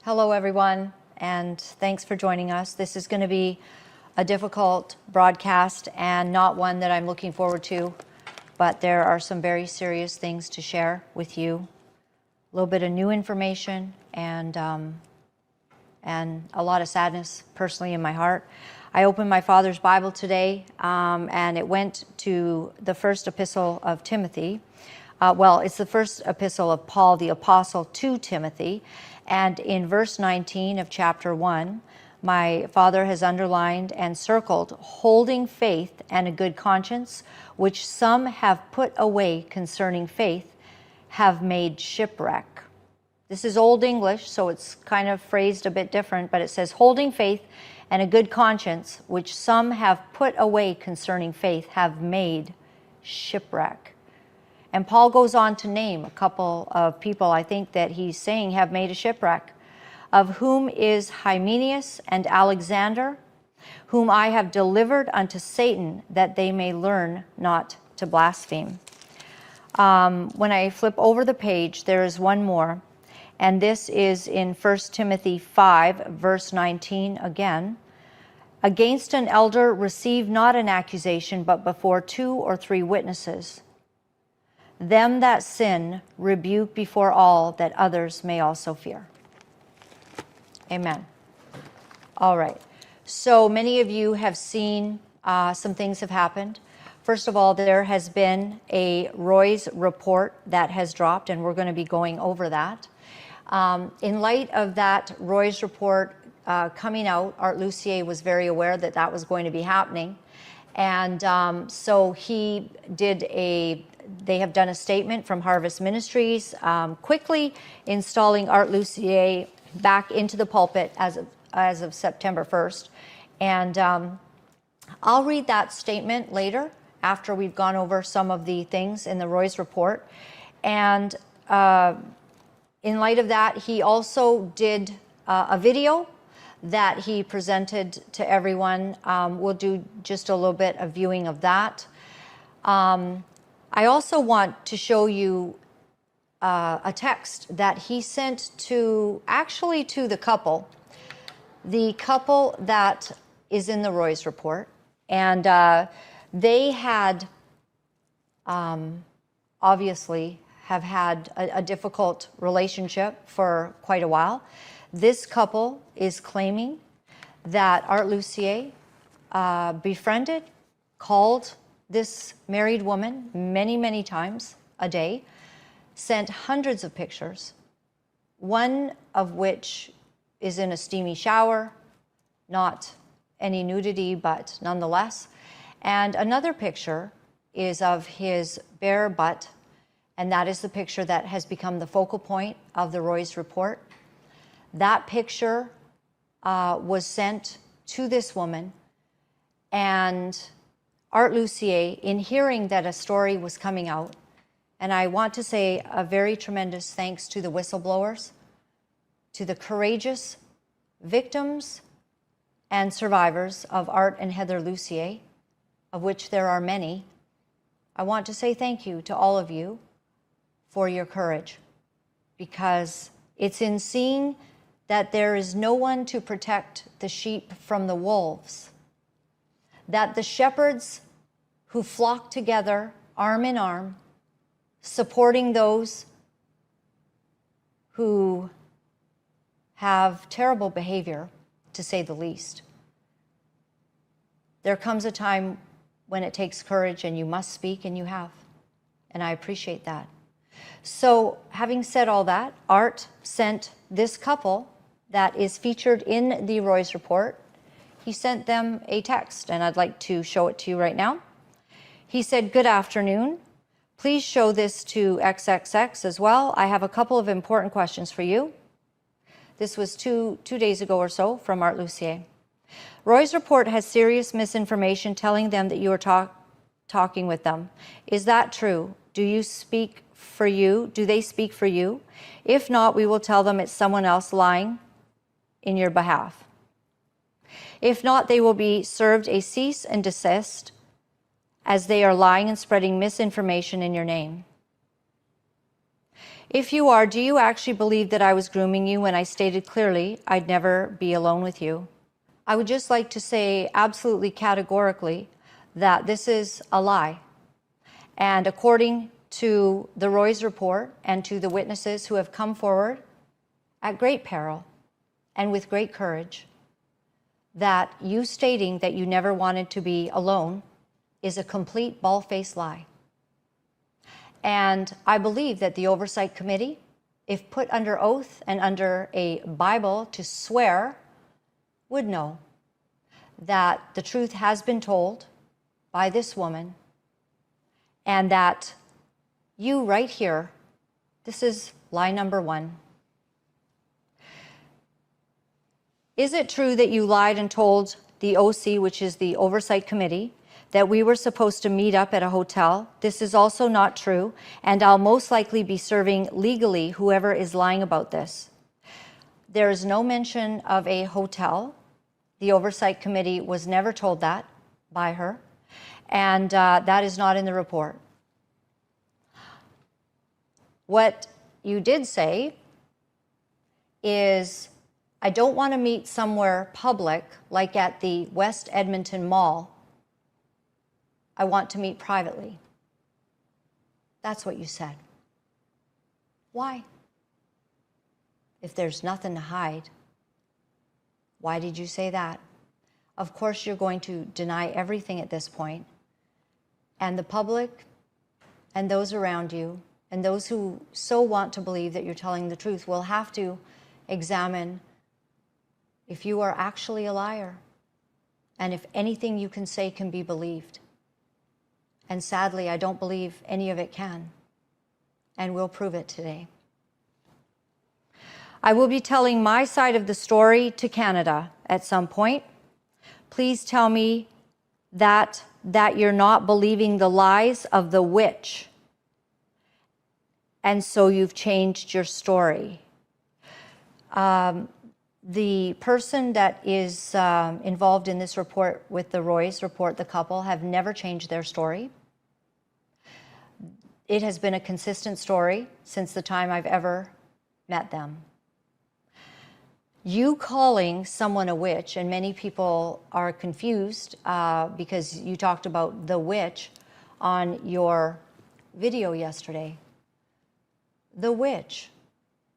Hello, everyone, and thanks for joining us. This is going to be a difficult broadcast and not one that I'm looking forward to, but there are some very serious things to share with you. A little bit of new information and a lot of sadness personally in my heart. I opened my father's Bible today, and it went to the first epistle of Timothy. It's the first epistle of Paul the Apostle to Timothy. And in verse 19 of chapter 1, my father has underlined and circled, holding faith and a good conscience, which some have put away concerning faith, have made shipwreck. This is Old English, so it's kind of phrased a bit different, but it says, holding faith and a good conscience, which some have put away concerning faith, have made shipwreck. And Paul goes on to name a couple of people, I think, that he's saying have made a shipwreck, of whom is Hymenaeus and Alexander, whom I have delivered unto Satan, that they may learn not to blaspheme. When I flip over the page, there is one more, and this is in 1 Timothy 5, verse 19 again. Against an elder receive not an accusation, but before 2 or 3 witnesses. Them that sin rebuke before all, that others may also fear. Amen. All right. So many of you have seen some things have happened. First of all, there has been a Roy's report that has dropped, and we're going to be going over that. In light of that Roy's report coming out, Art Lucier was very aware that that was going to be happening. And so he did they have done a statement from Harvest Ministries, quickly installing Art Lucier back into the pulpit as of September 1st. And I'll read that statement later after we've gone over some of the things in the Roy's report. And in light of that, he also did a video that he presented to everyone. We'll do just a little bit of viewing of that. I also want to show you a text that he sent to the couple that is in the Roy's report. And they had obviously have had a difficult relationship for quite a while. This couple is claiming that Art Lucier befriended, called this married woman many, many times a day, sent hundreds of pictures, one of which is in a steamy shower, not any nudity, but nonetheless. And another picture is of his bare butt, and that is the picture that has become the focal point of the Roy's report. That picture was sent to this woman, and Art Lucier, in hearing that a story was coming out, and I want to say a very tremendous thanks to the whistleblowers, to the courageous victims and survivors of Art and Heather Lucier, of which there are many. I want to say thank you to all of you for your courage, because it's in seeing that there is no one to protect the sheep from the wolves, that the shepherds who flock together arm in arm, supporting those who have terrible behavior, to say the least. There comes a time when it takes courage and you must speak, and you have. And I appreciate that. So having said all that, Art sent this couple that is featured in the Roy's report, he sent them a text, and I'd like to show it to you right now. He said, "Good afternoon. Please show this to XXX as well. I have a couple of important questions for you." This was two days ago or so from Art Lucier. "Roy's report has serious misinformation telling them that you are talking with them. Is that true? Do they speak for you? If not, we will tell them it's someone else lying in your behalf. If not, they will be served a cease and desist, as they are lying and spreading misinformation in your name. If you are, do you actually believe that I was grooming you when I stated clearly I'd never be alone with you? I would just like to say absolutely categorically that this is a lie. And according to the Roy's report and to the witnesses who have come forward at great peril and with great courage, that you stating that you never wanted to be alone is a complete bald-faced lie. And I believe that the Oversight Committee, if put under oath and under a Bible to swear, would know that the truth has been told by this woman, and that you right here, this is lie number one. Is it true that you lied and told the OC, which is the Oversight Committee, that we were supposed to meet up at a hotel? This is also not true, and I'll most likely be serving legally whoever is lying about this. There is no mention of a hotel. The Oversight Committee was never told that by her, and that is not in the report. What you did say is, I don't want to meet somewhere public, like at the West Edmonton Mall. I want to meet privately. That's what you said. Why? If there's nothing to hide, why did you say that? Of course, you're going to deny everything at this point. And the public and those around you and those who so want to believe that you're telling the truth will have to examine if you are actually a liar and if anything you can say can be believed. And sadly, I don't believe any of it can. And we'll prove it today. I will be telling my side of the story to Canada at some point. Please tell me that you're not believing the lies of the witch, and so you've changed your story. The person that is involved in this report with the Roy's report, the couple, have never changed their story. It has been a consistent story since the time I've ever met them. You calling someone a witch, and many people are confused because you talked about the witch on your video yesterday. The witch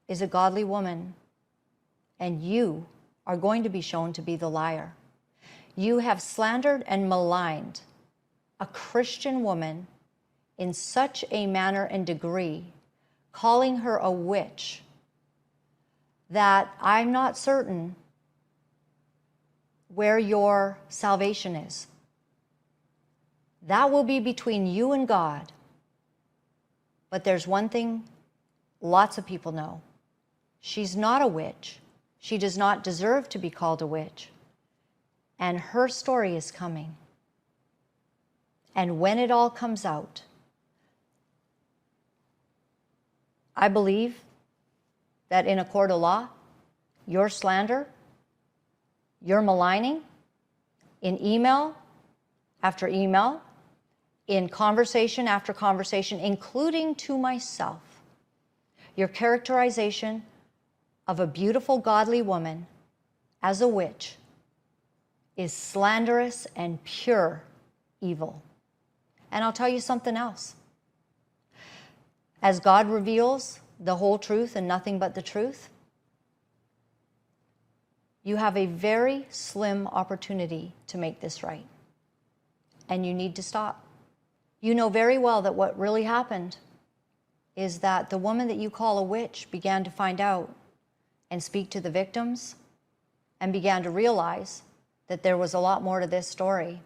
is a godly woman, and you are going to be shown to be the liar. You have slandered and maligned a Christian woman in such a manner and degree, calling her a witch, that I'm not certain where your salvation is. That will be between you and God. But there's one thing lots of people know. She's not a witch. She does not deserve to be called a witch. And her story is coming. And when it all comes out, I believe that in a court of law, your slander, your maligning, in email after email, in conversation after conversation, including to myself, your characterization of a beautiful, godly woman as a witch is slanderous and pure evil. And I'll tell you something else. As God reveals the whole truth and nothing but the truth, you have a very slim opportunity to make this right. And you need to stop. You know very well that what really happened is that the woman that you call a witch began to find out and speak to the victims and began to realize that there was a lot more to this story.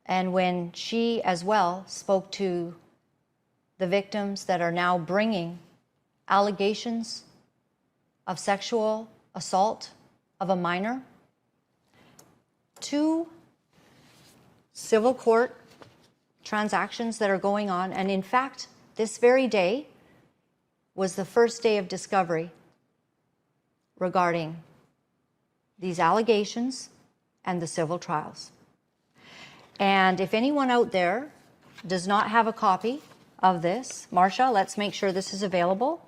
And when she as well spoke to the victims that are now bringing allegations of sexual assault of a minor, 2 civil court transactions that are going on, and in fact, this very day was the first day of discovery regarding these allegations and the civil trials. And if anyone out there does not have a copy of this. Marcia, let's make sure this is available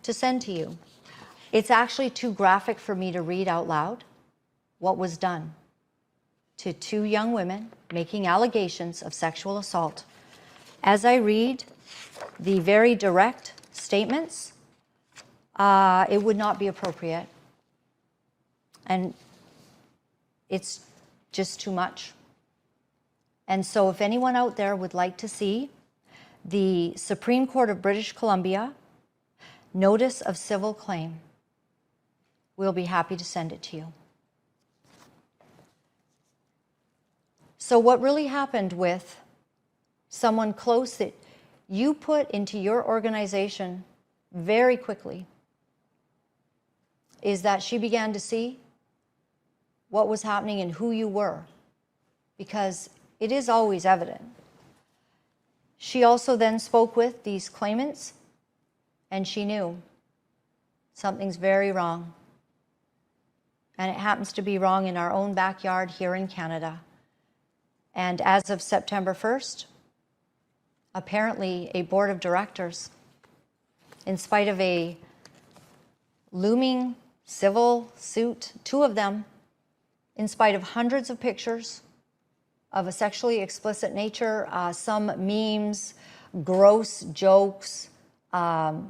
to send to you. It's actually too graphic for me to read out loud what was done to 2 young women making allegations of sexual assault. As I read the very direct statements, it would not be appropriate. And it's just too much. And so if anyone out there would like to see the Supreme Court of British Columbia Notice of Civil Claim, we'll be happy to send it to you. So what really happened with someone close that you put into your organization very quickly is that she began to see what was happening and who you were, because it is always evident. She also then spoke with these claimants, and she knew something's very wrong. And it happens to be wrong in our own backyard here in Canada. And as of September 1st, apparently a board of directors, in spite of a looming civil suit, 2 of them, in spite of hundreds of pictures of a sexually explicit nature, some memes, gross jokes,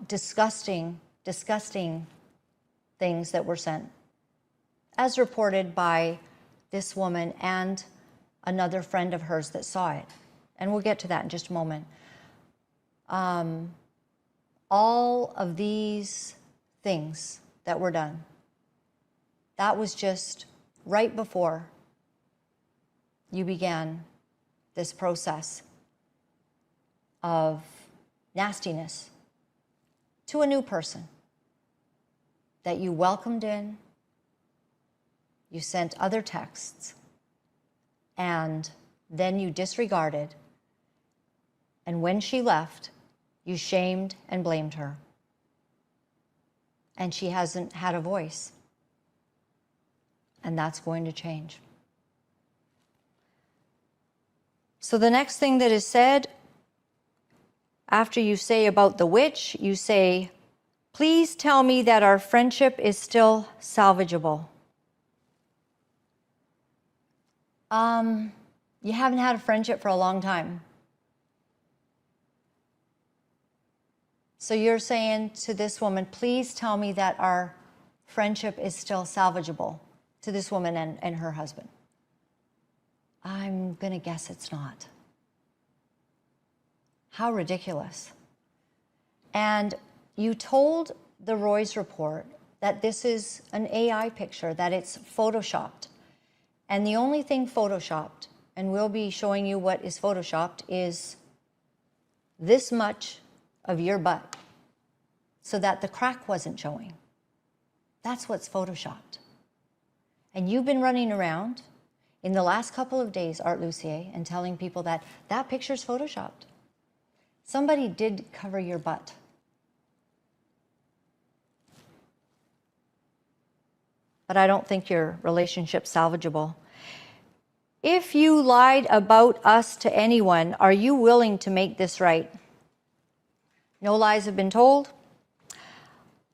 disgusting things that were sent, as reported by this woman and another friend of hers that saw it. And we'll get to that in just a moment. All of these things that were done, that was just right before you began this process of nastiness to a new person that you welcomed in, you sent other texts, and then you disregarded. And when she left, you shamed and blamed her. And she hasn't had a voice. And that's going to change. So the next thing that is said, after you say about the witch, you say, please tell me that our friendship is still salvageable. You haven't had a friendship for a long time. So you're saying to this woman, please tell me that our friendship is still salvageable, to this woman and her husband. I'm going to guess it's not. How ridiculous. And you told the Roy's report that this is an AI picture, that it's photoshopped. And the only thing photoshopped, and we'll be showing you what is photoshopped, is this much of your butt, so that the crack wasn't showing. That's what's photoshopped. And you've been running around in the last couple of days, Art Lucier, and telling people that that picture's photoshopped. Somebody did cover your butt. But I don't think your relationship's salvageable. If you lied about us to anyone, are you willing to make this right? No lies have been told.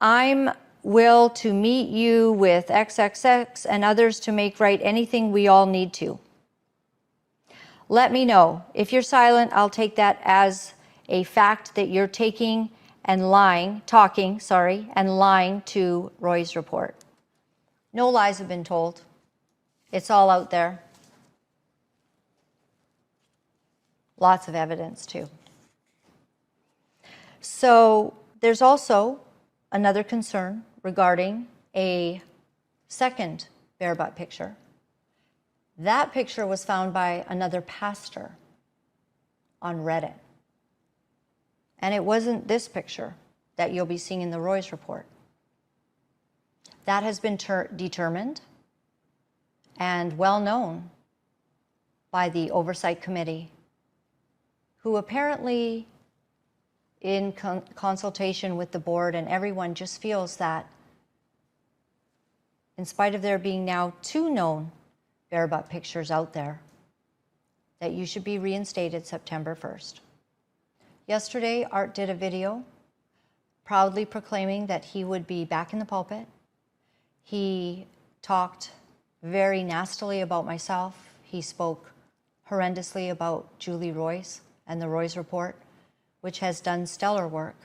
I'm will to meet you with XXX and others to make right anything we all need to. Let me know. If you're silent, I'll take that as a fact that you're taking and talking to Roy's report. No lies have been told. It's all out there. Lots of evidence too. So there's also another concern regarding a second bare butt picture. That picture was found by another pastor on Reddit. And it wasn't this picture that you'll be seeing in the Roy's report. That has been determined and well known by the Oversight Committee, who apparently, in consultation with the board and everyone, just feels that in spite of there being now 2 known bare butt pictures out there, that you should be reinstated September 1st. Yesterday, Art did a video proudly proclaiming that he would be back in the pulpit. He talked very nastily about myself. He spoke horrendously about Julie Royce and the Royce Report, which has done stellar work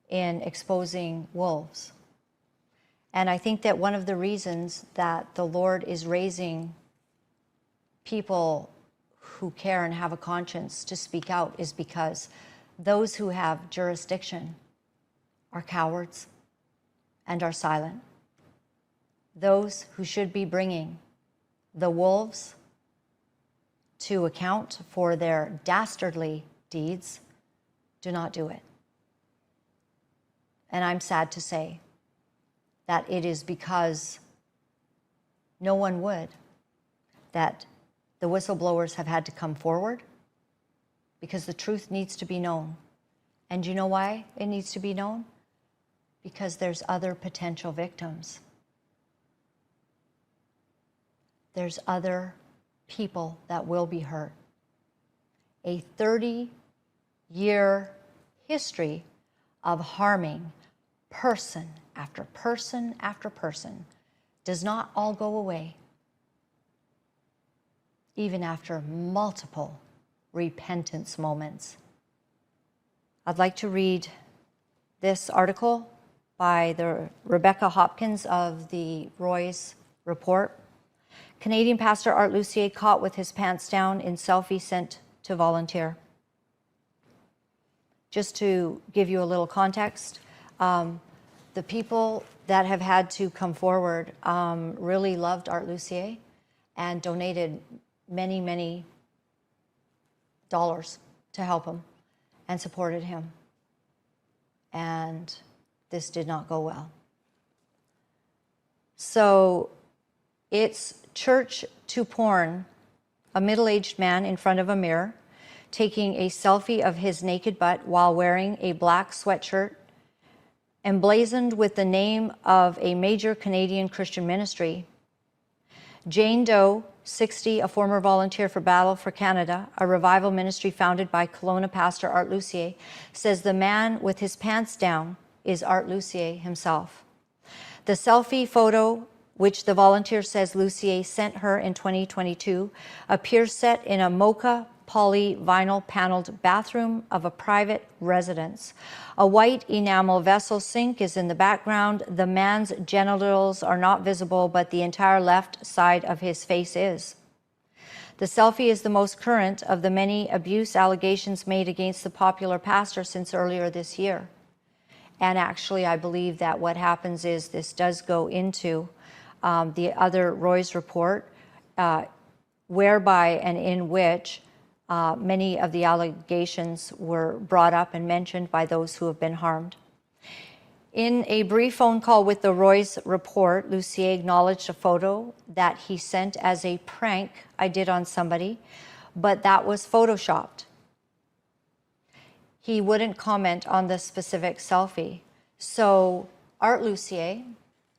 in exposing wolves. And I think that one of the reasons that the Lord is raising people who care and have a conscience to speak out is because those who have jurisdiction are cowards and are silent. Those who should be bringing the wolves to account for their dastardly deeds do not do it. And I'm sad to say that it is because no one would that the whistleblowers have had to come forward, because the truth needs to be known. And you know why it needs to be known? Because there's other potential victims. There's other people that will be hurt. A 30-year history of harming person after person after person does not all go away, even after multiple repentance moments. I'd like to read this article by the Rebecca Hopkins of the Royce Report. Canadian pastor Art Lucier caught with his pants down in selfie sent to volunteer. Just to give you a little context, the people that have had to come forward really loved Art Lucier and donated many, many dollars to help him and supported him. And this did not go well. So it's church to porn, a middle-aged man in front of a mirror taking a selfie of his naked butt while wearing a black sweatshirt emblazoned with the name of a major Canadian Christian ministry. Jane Doe, 60, a former volunteer for Battle for Canada, a revival ministry founded by Kelowna pastor Art Lucier, says the man with his pants down is Art Lucier himself. The selfie photo, which the volunteer says Lucier sent her in 2022, appears set in a mocha poly vinyl paneled bathroom of a private residence. A white enamel vessel sink is in the background. The man's genitals are not visible, but the entire left side of his face is. The selfie is the most current of the many abuse allegations made against the popular pastor since earlier this year. And actually, I believe that what happens is this does go into the other Royce report, whereby and in which many of the allegations were brought up and mentioned by those who have been harmed. In a brief phone call with the Royce report, Lucier acknowledged a photo that he sent as a prank I did on somebody, but that was photoshopped. He wouldn't comment on the specific selfie. So Art Lucier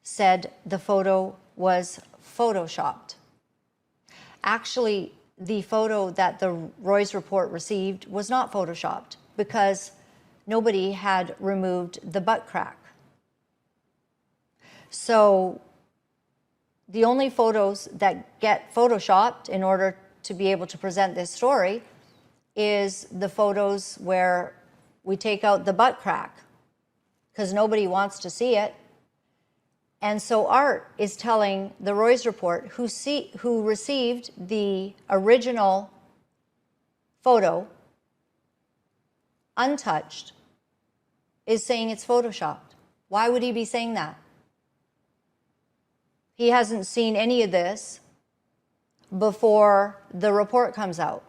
said the photo was photoshopped. Actually, the photo that the Royce report received was not photoshopped because nobody had removed the butt crack. So the only photos that get photoshopped in order to be able to present this story is the photos where we take out the butt crack because nobody wants to see it. And so Art is telling the Royce report, who received the original photo untouched, is saying it's photoshopped. Why would he be saying that? He hasn't seen any of this before the report comes out.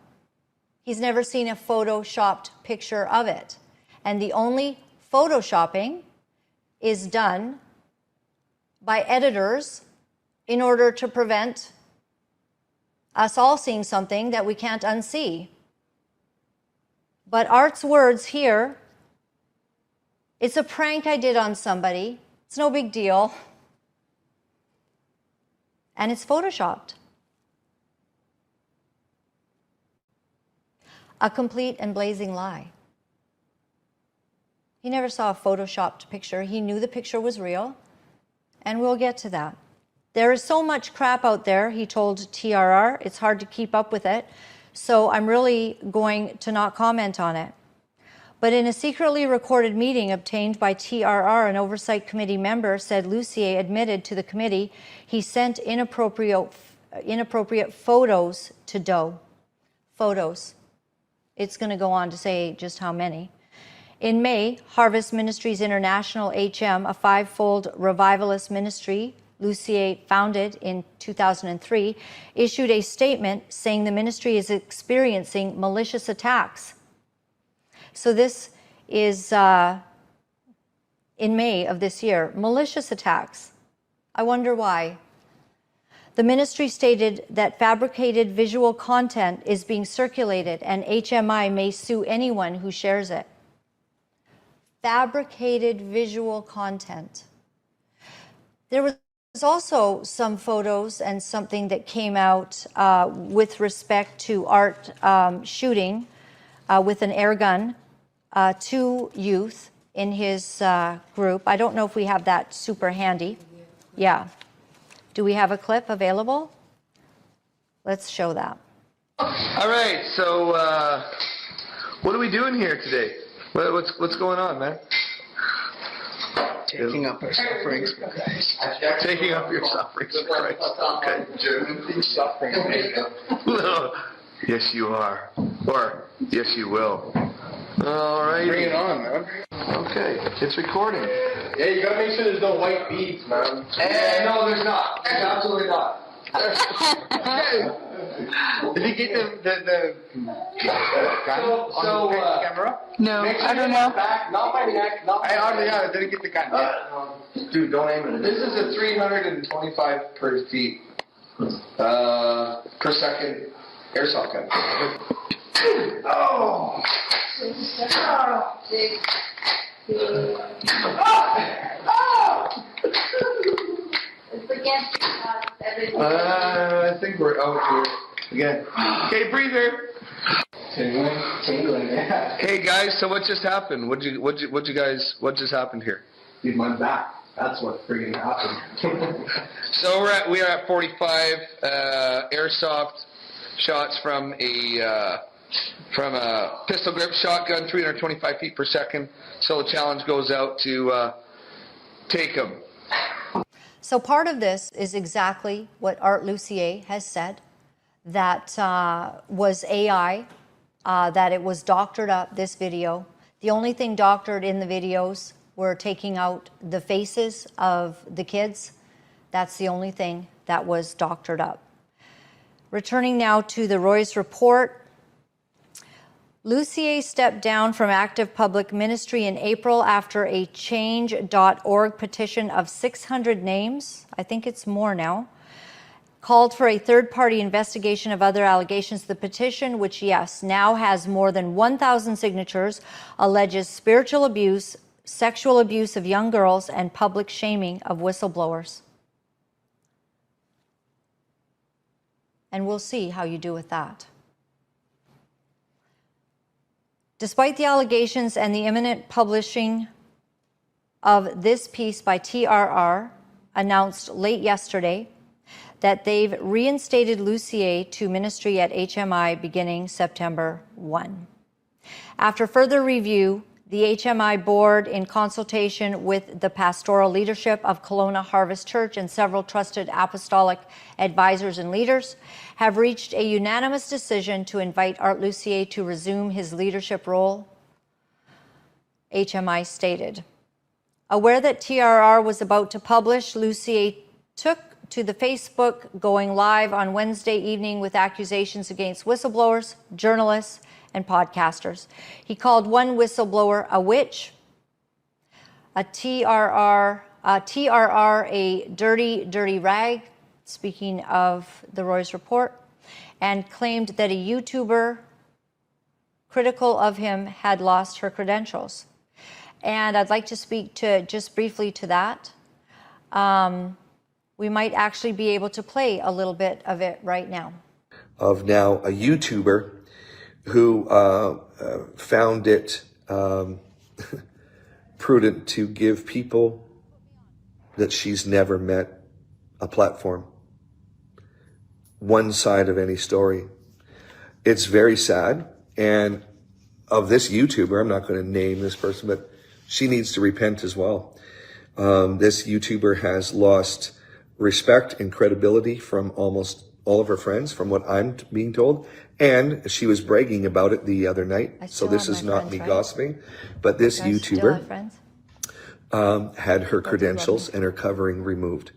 He's never seen a photoshopped picture of it. And the only photoshopping is done by editors in order to prevent us all seeing something that we can't unsee. But Art's words here, it's a prank I did on somebody. It's no big deal. And it's photoshopped. A complete and blazing lie. He never saw a photoshopped picture. He knew the picture was real, and we'll get to that. There is so much crap out there, he told TRR. It's hard to keep up with it, so I'm really going to not comment on it. But in a secretly recorded meeting obtained by TRR, an oversight committee member said Lucier admitted to the committee he sent inappropriate photos to Doe. Photos. It's going to go on to say just how many. In May, Harvest Ministries International, HM, a five-fold revivalist ministry Lucier founded in 2003, issued a statement saying the ministry is experiencing malicious attacks. So this is in May of this year. Malicious attacks. I wonder why. The ministry stated that fabricated visual content is being circulated and HMI may sue anyone who shares it. Fabricated visual content. There was also some photos and something that came out with respect to Art shooting with an air gun two youth in his group. I don't know if we have that super handy. Yeah. Do we have a clip available? Let's show that. All right, so what are we doing here today? What's going on, man? Taking up our sufferings for Christ. Taking up your sufferings for Christ. Okay. Suffering. Yes, you are. Or, yes, you will. All right. Bring it on, man. Okay, it's recording. Yeah, you gotta make sure there's no white beads, man. And no, there's not. There's absolutely not. Did you get the gun on the camera? No, Make sure I don't you have know. Back, not my neck, not my I didn't get the gun yet. Dude, don't aim at it. This is a 325 per feet per second airsoft gun. Oh! I think we're out here again. Okay, breather. Tingling, yeah. Hey guys, so what just happened? What just happened here? Dude, my back. That's what friggin' happened. So we are at 45 airsoft shots from a pistol grip shotgun, 325 feet per second. So the challenge goes out to take them. So part of this is exactly what Art Lucier has said, that was AI, that it was doctored up, this video. The only thing doctored in the videos were taking out the faces of the kids. That's the only thing that was doctored up. Returning now to the Roy's report, Lucier stepped down from active public ministry in April after a change.org petition of 600 names, I think it's more now, called for a third-party investigation of other allegations. The petition, which, yes, now has more than 1,000 signatures, alleges spiritual abuse, sexual abuse of young girls, and public shaming of whistleblowers. And we'll see how you do with that. Despite the allegations and the imminent publishing of this piece by TRR, announced late yesterday that they've reinstated Lucier to ministry at HMI beginning September 1. After further review, the HMI board, in consultation with the pastoral leadership of Kelowna Harvest Church and several trusted apostolic advisors and leaders, have reached a unanimous decision to invite Art Lucier to resume his leadership role, HMI stated. Aware that TRR was about to publish, Lucier took to the Facebook, going live on Wednesday evening with accusations against whistleblowers, journalists, and podcasters. He called one whistleblower a witch, a TRR a dirty, dirty rag, speaking of the Roy's report, and claimed that a YouTuber critical of him had lost her credentials. And I'd like to speak to just briefly to that. We might actually be able to play a little bit of it right now. Of now a YouTuber who found it prudent to give people that she's never met a platform. One side of any story. It's very sad. And of this YouTuber, I'm not going to name this person, but she needs to repent as well. This YouTuber has lost respect and credibility from almost all of her friends, from what I'm being told. And she was bragging about it the other night. So this is not me gossiping, but this YouTuber had her credentials and her covering removed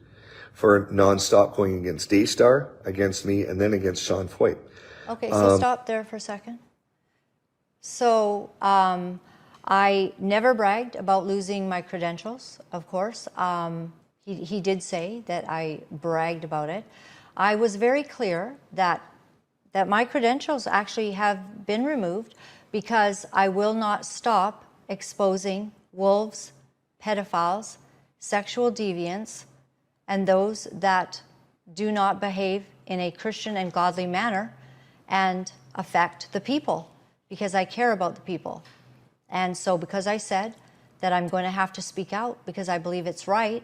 for nonstop going against Daystar, against me, and then against Sean Foyt. Okay, so stop there for a second. So I never bragged about losing my credentials, of course. He did say that I bragged about it. I was very clear that my credentials actually have been removed because I will not stop exposing wolves, pedophiles, sexual deviants, and those that do not behave in a Christian and godly manner and affect the people, because I care about the people. And so because I said that I'm going to have to speak out because I believe it's right,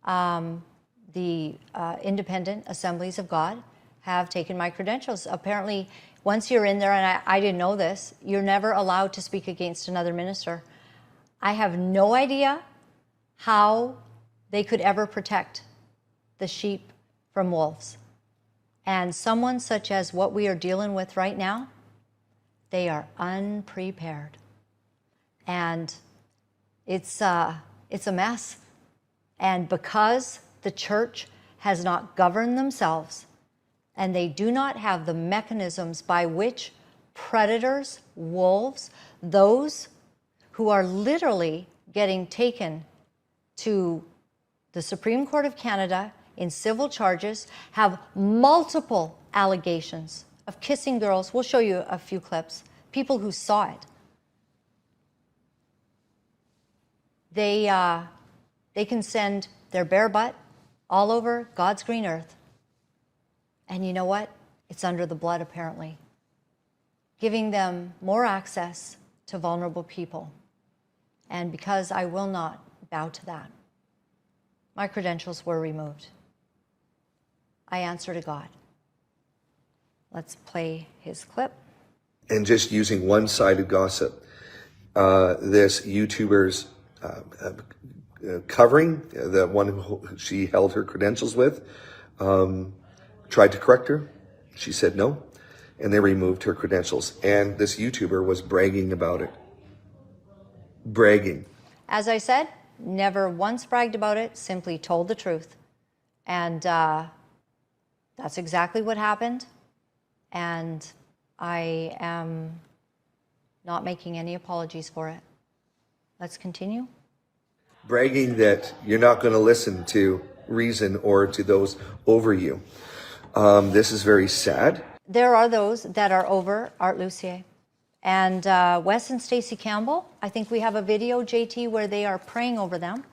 the independent assemblies of God have taken my credentials. Apparently, once you're in there, and I didn't know this, you're never allowed to speak against another minister. I have no idea how they could ever protect the sheep from wolves. And someone such as what we are dealing with right now, they are unprepared. And it's a mess. And because the church has not governed themselves, and they do not have the mechanisms by which predators, wolves, those who are literally getting taken to the Supreme Court of Canada in civil charges, have multiple allegations of kissing girls. We'll show you a few clips. People who saw it. They can send their bare butt all over God's green earth. And you know what? It's under the blood, apparently. Giving them more access to vulnerable people. And because I will not bow to that, my credentials were removed. I answer to God. Let's play his clip. And just using one-sided gossip, this YouTuber's covering, the one who she held her credentials with, tried to correct her. She said no, and they removed her credentials. And this YouTuber was bragging about it. Bragging. As I said, never once bragged about it, simply told the truth. And that's exactly what happened. And I am not making any apologies for it. Let's continue. Bragging that you're not going to listen to reason or to those over you. This is very sad. There are those that are over Art Lucier. And Wes and Stacey Campbell, I think we have a video, JT, where they are praying over them.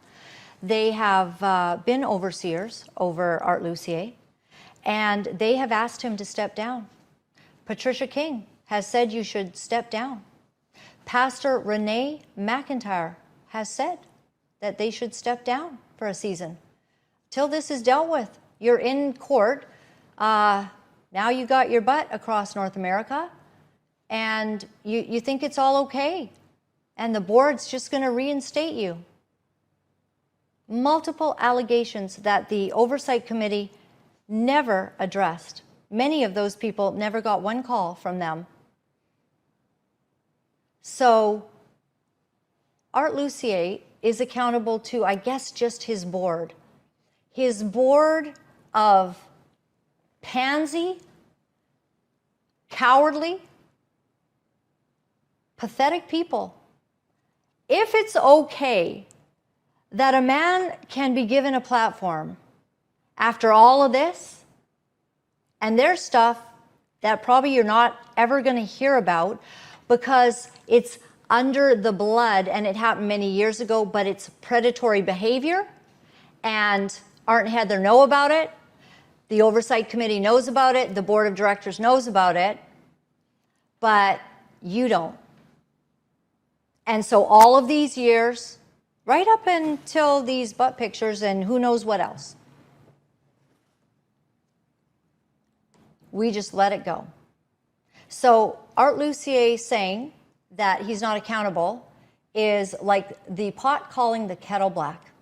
They have been overseers over Art Lucier, and they have asked him to step down. Patricia King has said you should step down. Pastor Renee McIntyre has said that they should step down for a season. Till this is dealt with, you're in court. Now you got your butt across North America, and you think it's all okay. And the board's just going to reinstate you. Multiple allegations that the Oversight Committee never addressed. Many of those people never got one call from them. So Art Lucier is accountable to, I guess, just his board. His board of pansy, cowardly, pathetic people. If it's okay that a man can be given a platform after all of this, and there's stuff that probably you're not ever going to hear about because it's under the blood and it happened many years ago, but it's predatory behavior, and Art and Heather know about it. The Oversight Committee knows about it. The Board of Directors knows about it, but you don't. And so all of these years, right up until these butt pictures and who knows what else. We just let it go. So Art Lucier saying that he's not accountable is like the pot calling the kettle black.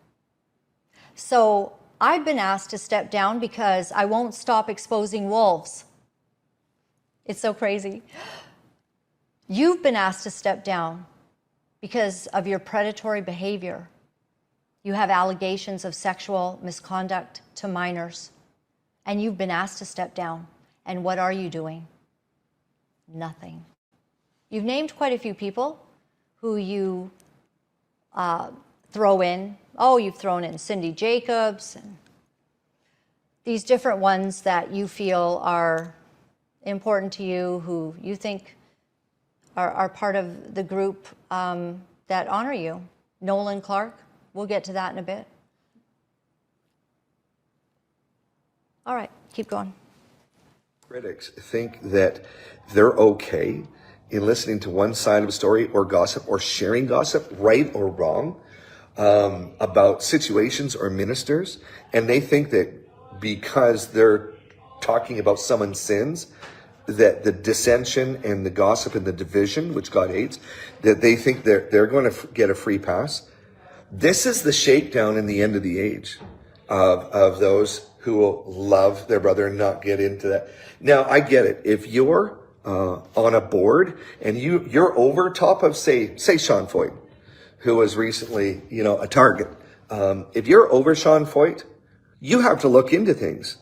So I've been asked to step down because I won't stop exposing wolves. It's so crazy. You've been asked to step down because of your predatory behavior. You have allegations of sexual misconduct to minors, and you've been asked to step down. And what are you doing? Nothing. You've named quite a few people who you throw in. Oh, you've thrown in Cindy Jacobs and these different ones that you feel are important to you, who you think are part of the group that honor you. Nolan Clark, we'll get to that in a bit. All right, keep going. Critics think that they're okay in listening to one side of a story or gossip or sharing gossip, right or wrong, about situations or ministers. And they think that because they're talking about someone's sins, that the dissension and the gossip and the division, which God hates, that they think they're going to get a free pass. This is the shakedown in the end of the age of those who will love their brother and not get into that. Now, I get it. If you're on a board and you're over top of, say Sean Foyt, who was recently, a target. If you're over Sean Foyt, you have to look into things.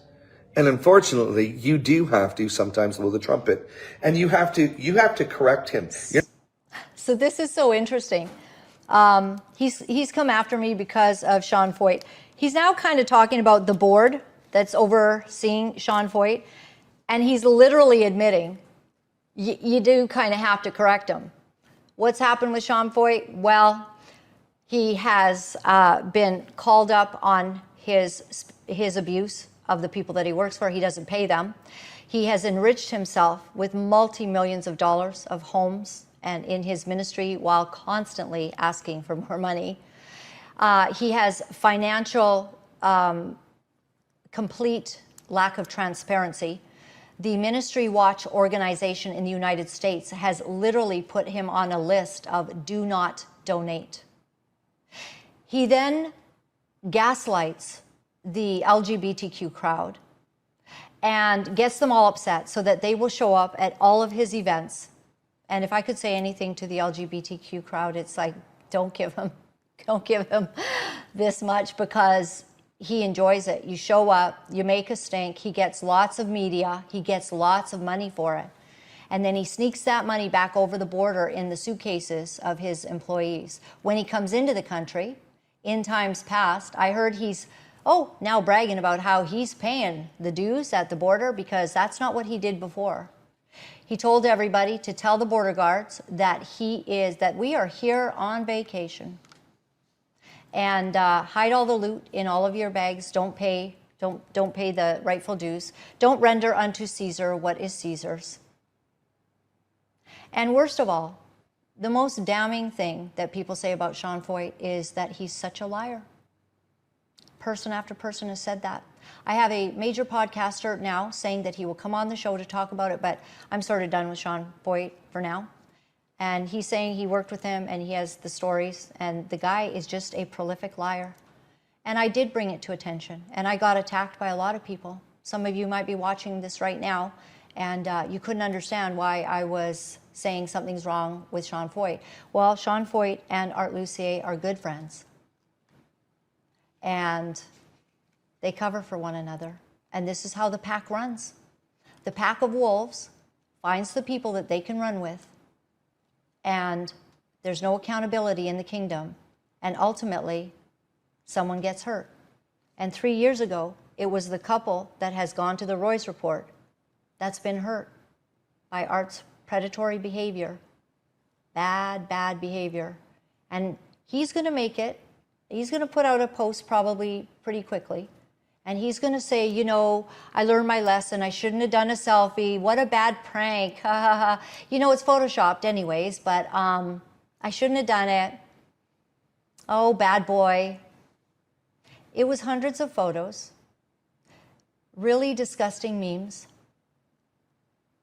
And unfortunately, you do have to sometimes blow the trumpet, and you have to correct him. So this is so interesting. He's come after me because of Sean Foyt. He's now kind of talking about the board that's overseeing Sean Foyt, and he's literally admitting you do kind of have to correct him. What's happened with Sean Foyt? Well, he has been called up on his abuse of the people that he works for. He doesn't pay them. He has enriched himself with multi-millions of dollars of homes and in his ministry while constantly asking for more money. He has financial complete lack of transparency. The Ministry Watch organization in the United States has literally put him on a list of do not donate. He then gaslights the LGBTQ crowd and gets them all upset so that they will show up at all of his events. And if I could say anything to the LGBTQ crowd, it's like, don't give him this much, because he enjoys it. You show up, you make a stink, he gets lots of media, he gets lots of money for it. And then he sneaks that money back over the border in the suitcases of his employees. When he comes into the country, in times past, I heard he's now bragging about how he's paying the dues at the border, because that's not what he did before. He told everybody to tell the border guards that we are here on vacation. And hide all the loot in all of your bags. Don't pay the rightful dues. Don't render unto Caesar what is Caesar's. And worst of all, the most damning thing that people say about Sean Foyt is that he's such a liar. Person after person has said that. I have a major podcaster now saying that he will come on the show to talk about it, but I'm sort of done with Sean Foyt for now. And he's saying he worked with him and he has the stories, and the guy is just a prolific liar. And I did bring it to attention, and I got attacked by a lot of people. Some of you might be watching this right now, and you couldn't understand why I was saying something's wrong with Sean Foyt. Well, Sean Foyt and Art Lucier are good friends. And they cover for one another. And this is how the pack runs. The pack of wolves finds the people that they can run with, and there's no accountability in the kingdom. And ultimately, someone gets hurt. And 3 years ago, it was the couple that has gone to the Royce report that's been hurt by Art's predatory behavior. Bad behavior. And he's going to make it. He's going to put out a post probably pretty quickly. And he's going to say, I learned my lesson. I shouldn't have done a selfie. What a bad prank. It's photoshopped anyways, but I shouldn't have done it. Oh, bad boy. It was hundreds of photos, really disgusting memes,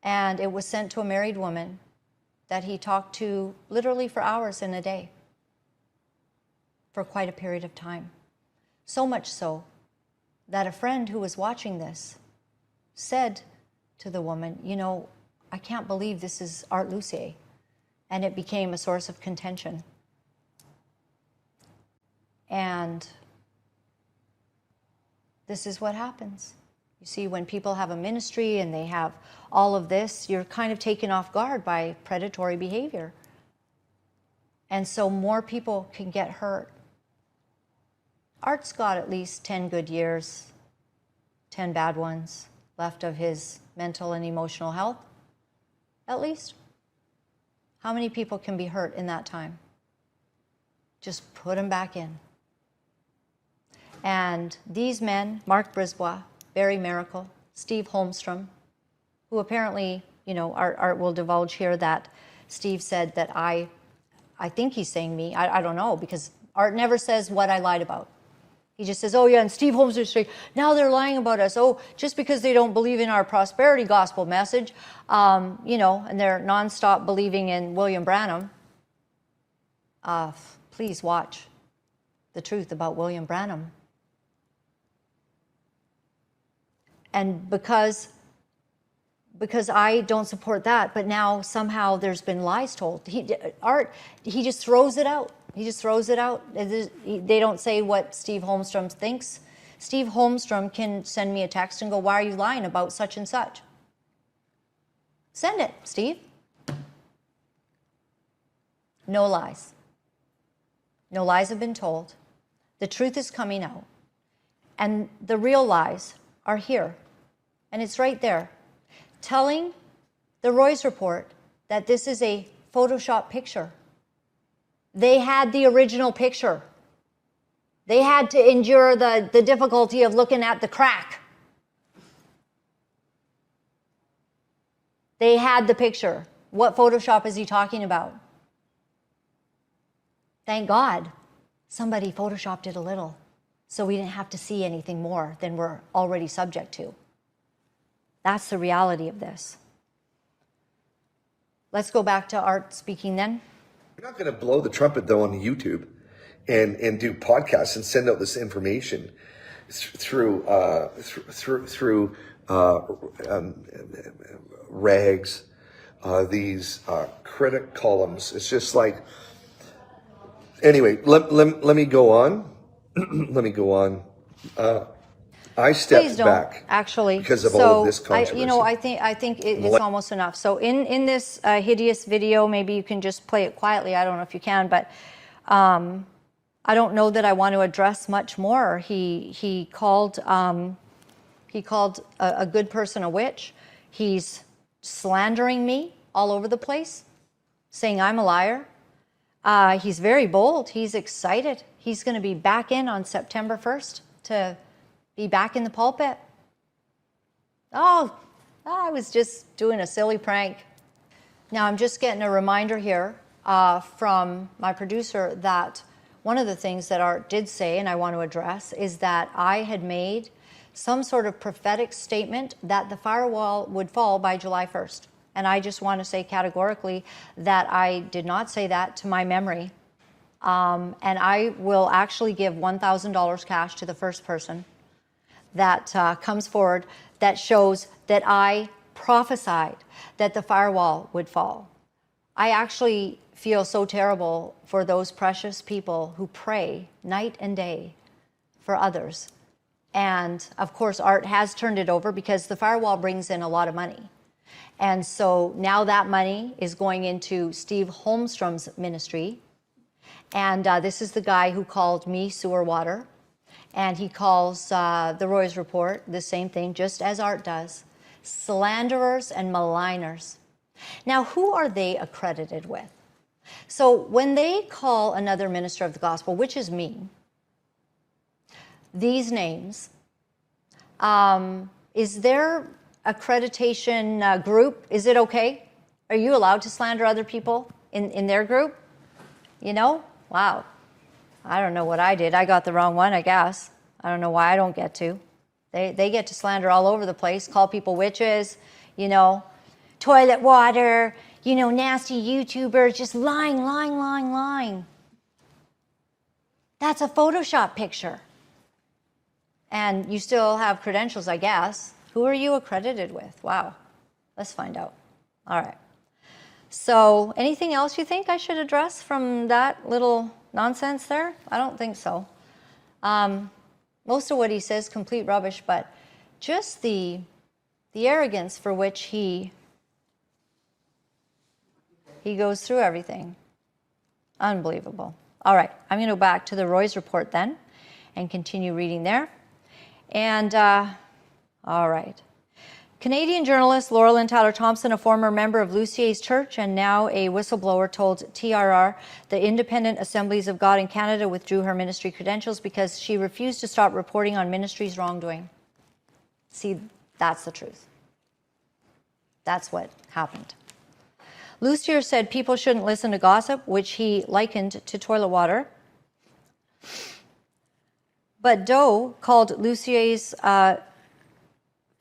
and it was sent to a married woman that he talked to literally for hours in a day for quite a period of time. So much so that a friend who was watching this said to the woman, you know, I can't believe this is Art Lucier. And it became a source of contention. And this is what happens. You see, when people have a ministry and they have all of this, you're kind of taken off guard by predatory behavior. And so more people can get hurt. Art's got at least 10 good years, 10 bad ones left of his mental and emotional health, at least. How many people can be hurt in that time? Just put them back in. And these men, Mark Brisbois, Barry Miracle, Steve Holmstrom, who apparently, you know, Art will divulge here that Steve said that I think he's saying me, I don't know, because Art never says what I lied about. He just says, oh yeah, and Steve Holmstrom saying, now they're lying about us. Oh, just because they don't believe in our prosperity gospel message, you know, and they're nonstop believing in William Branham. Please watch the truth about William Branham. And because I don't support that, but now somehow there's been lies told. Art, he just throws it out. He just throws it out. They don't say what Steve Holmstrom thinks. Steve Holmstrom can send me a text and go, why are you lying about such and such? Send it, Steve. No lies. No lies have been told. The truth is coming out. And the real lies are here. And it's right there. Telling the Roy's report that this is a Photoshop picture. They had the original picture. They had to endure the difficulty of looking at the crack. They had the picture. What Photoshop is he talking about? Thank God somebody Photoshopped it a little so we didn't have to see anything more than we're already subject to. That's the reality of this. Let's go back to Art speaking then. You're not going to blow the trumpet, though, on YouTube and do podcasts and send out this information through rags, these critic columns. It's just like, anyway, let me go on. Let me go on. I stepped Please don't, back actually, because of all of this controversy. I think it's almost enough. So in this hideous video, maybe you can just play it quietly. I don't know if you can, but I don't know that I want to address much more. He called a good person a witch. He's slandering me all over the place, saying I'm a liar. He's very bold. He's excited. He's going to be back in on September 1st to be back in the pulpit. Oh, I was just doing a silly prank. Now I'm just getting a reminder here from my producer that one of the things that Art did say, and I want to address, is that I had made some sort of prophetic statement that the firewall would fall by July 1st. And I just want to say categorically that I did not say that to my memory. And I will actually give $1,000 cash to the first person that comes forward that shows that I prophesied that the firewall would fall. I actually feel so terrible for those precious people who pray night and day for others. And of course, Art has turned it over because the firewall brings in a lot of money. And so now that money is going into Steve Holmstrom's ministry. And this is the guy who called me sewer water. And he calls the Roy's report the same thing, just as Art does. Slanderers and maligners. Now, who are they accredited with? So when they call another minister of the gospel, which is me, these names, is their accreditation group, is it okay? Are you allowed to slander other people in their group? You know? Wow. I don't know what I did. I got the wrong one, I guess. I don't know why I don't get to. They get to slander all over the place, call people witches, you know, toilet water, you know, nasty YouTubers, just lying. That's a Photoshop picture. And you still have credentials, I guess. Who are you accredited with? Wow. Let's find out. All right. So anything else you think I should address from that little nonsense there? I don't think so. Most of what he says, complete rubbish, but just the arrogance for which he goes through everything. Unbelievable. All right, I'm going to go back to the Roy's report then and continue reading there. And, all right. Canadian journalist Laura-Lynn Thompson, a former member of Lucier's church and now a whistleblower, told TRR the Independent Assemblies of God in Canada withdrew her ministry credentials because she refused to stop reporting on ministry's wrongdoing. See, that's the truth. That's what happened. Lucier said people shouldn't listen to gossip, which he likened to toilet water. But Doe called Lucier's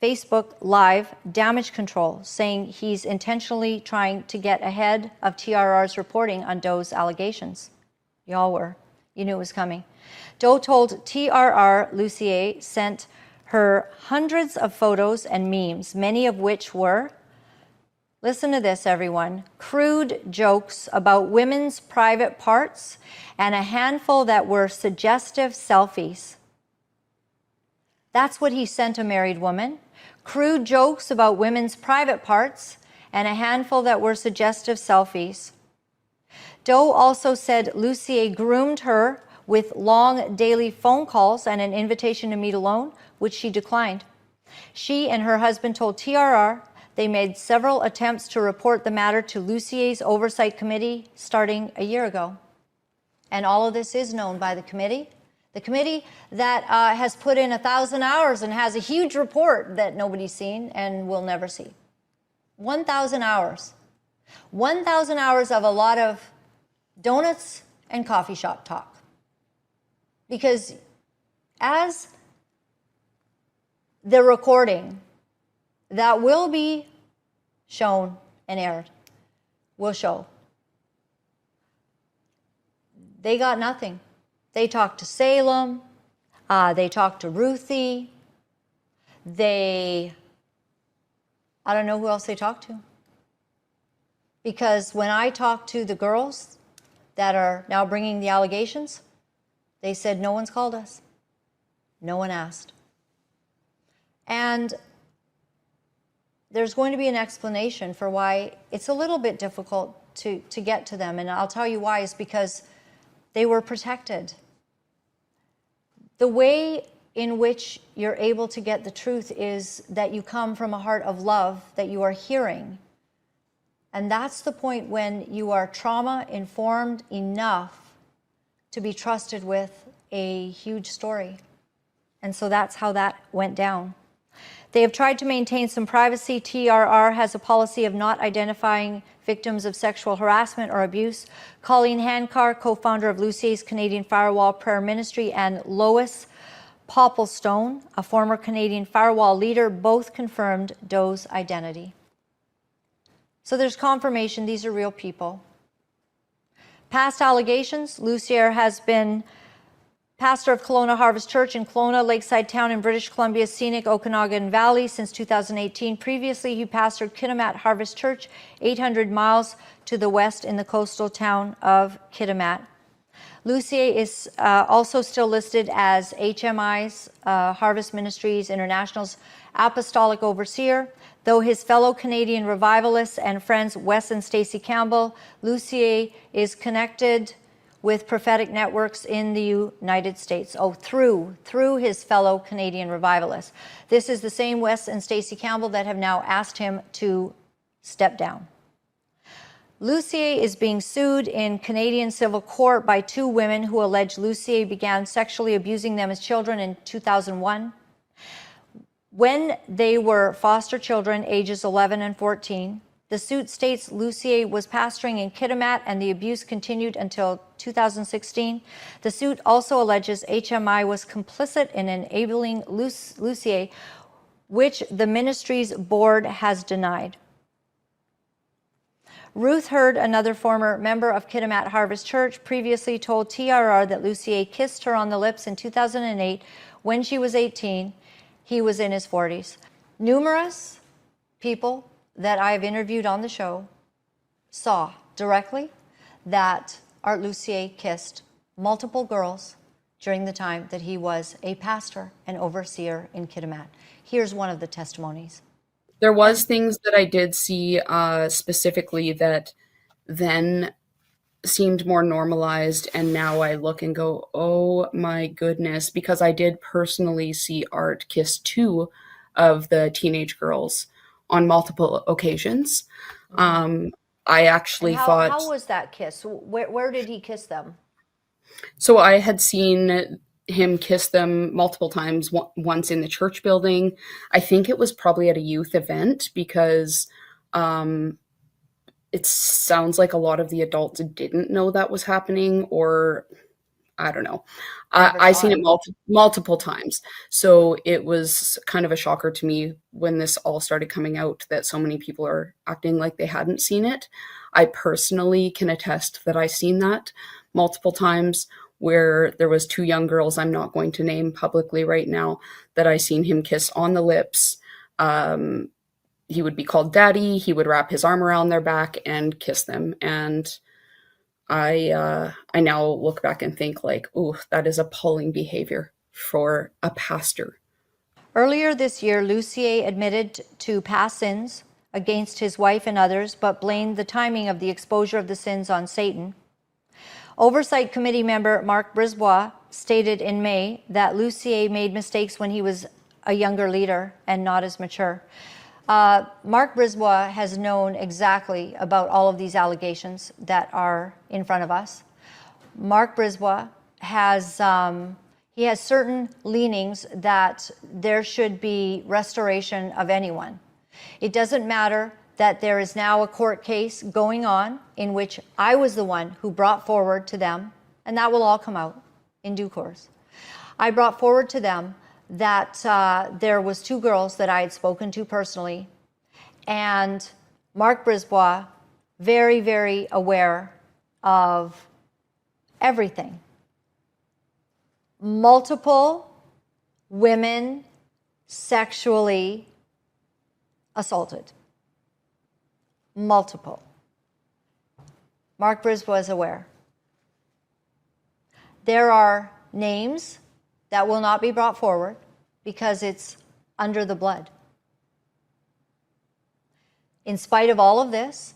Facebook Live damage control, saying he's intentionally trying to get ahead of TRR's reporting on Doe's allegations. Y'all were. You knew it was coming. Doe told TRR Lucier sent her hundreds of photos and memes, many of which were, listen to this, everyone, crude jokes about women's private parts and a handful that were suggestive selfies. That's what he sent a married woman. Crude jokes about women's private parts and a handful that were suggestive selfies. Doe also said Lucier groomed her with long daily phone calls and an invitation to meet alone, which she declined. She and her husband told TRR they made several attempts to report the matter to Lucier's oversight committee starting a year ago. And all of this is known by the committee. The committee that has put in 1,000 hours and has a huge report that nobody's seen and will never see. 1,000 hours. 1,000 hours of a lot of donuts and coffee shop talk. Because as the recording that will be shown and aired will show, they got nothing. They talked to Salem, they talked to Ruthie, I don't know who else they talked to. Because when I talked to the girls that are now bringing the allegations, they said, no one's called us. No one asked. And there's going to be an explanation for why it's a little bit difficult to get to them. And I'll tell you why, is because they were protected. The way in which you're able to get the truth is that you come from a heart of love that you are hearing. And that's the point when you are trauma-informed enough to be trusted with a huge story. And so that's how that went down. They have tried to maintain some privacy. TRR has a policy of not identifying victims of sexual harassment or abuse. Colleen Handcar, co-founder of Lucier's Canadian Firewall Prayer Ministry, and Lois Popplestone, a former Canadian Firewall leader, both confirmed Doe's identity. So there's confirmation these are real people. Past allegations, Lucier has been pastor of Kelowna Harvest Church in Kelowna, Lakeside Town in British Columbia's scenic Okanagan Valley since 2018. Previously, he pastored Kitimat Harvest Church, 800 miles to the west in the coastal town of Kitimat. Lucier is also still listed as HMI's, Harvest Ministries International's apostolic overseer. Though his fellow Canadian revivalists and friends Wes and Stacey Campbell, Lucier is connected with prophetic networks in the United States. Oh, through his fellow Canadian revivalists. This is the same Wes and Stacey Campbell that have now asked him to step down. Lucier is being sued in Canadian civil court by two women who allege Lucier began sexually abusing them as children in 2001. When they were foster children, ages 11 and 14, The suit states Lucier was pastoring in Kitimat and the abuse continued until 2016. The suit also alleges HMI was complicit in enabling Lucier, which the ministry's board has denied. Ruth Hurd, another former member of Kitimat Harvest Church, previously told TRR that Lucier kissed her on the lips in 2008 when she was 18. He was in his 40s. Numerous people that I've interviewed on the show saw directly that Art Lucier kissed multiple girls during the time that he was a pastor and overseer in Kitimat. Here's one of the testimonies. There was things that I did see specifically that then seemed more normalized, and now I look and go, oh my goodness, because I did personally see Art kiss 2 of the teenage girls on multiple occasions. I actually thought... How was that kiss? Where did he kiss them? So I had seen him kiss them multiple times, once in the church building. I think it was probably at a youth event, because it sounds like a lot of the adults didn't know that was happening, or I don't know. I seen it multiple times. So it was kind of a shocker to me when this all started coming out that so many people are acting like they hadn't seen it. I personally can attest that I seen that multiple times, where there was 2 young girls I'm not going to name publicly right now that I seen him kiss on the lips. He would be called daddy. He would wrap his arm around their back and kiss them. And I now look back and think like, ooh, that is appalling behavior for a pastor. Earlier this year, Lucier admitted to past sins against his wife and others, but blamed the timing of the exposure of the sins on Satan. Oversight Committee member Mark Brisbois stated in May that Lucier made mistakes when he was a younger leader and not as mature. Mark Brisbois has known exactly about all of these allegations that are in front of us. Mark Brisbois has he has certain leanings that there should be restoration of anyone. It doesn't matter that there is now a court case going on in which I was the one who brought forward to them, and that will all come out in due course. I brought forward to them that there was 2 girls that I had spoken to personally, and Mark Brisbois, very, very aware of everything. Multiple women sexually assaulted. Multiple. Mark Brisbois is aware. There are names that will not be brought forward because it's under the blood. In spite of all of this,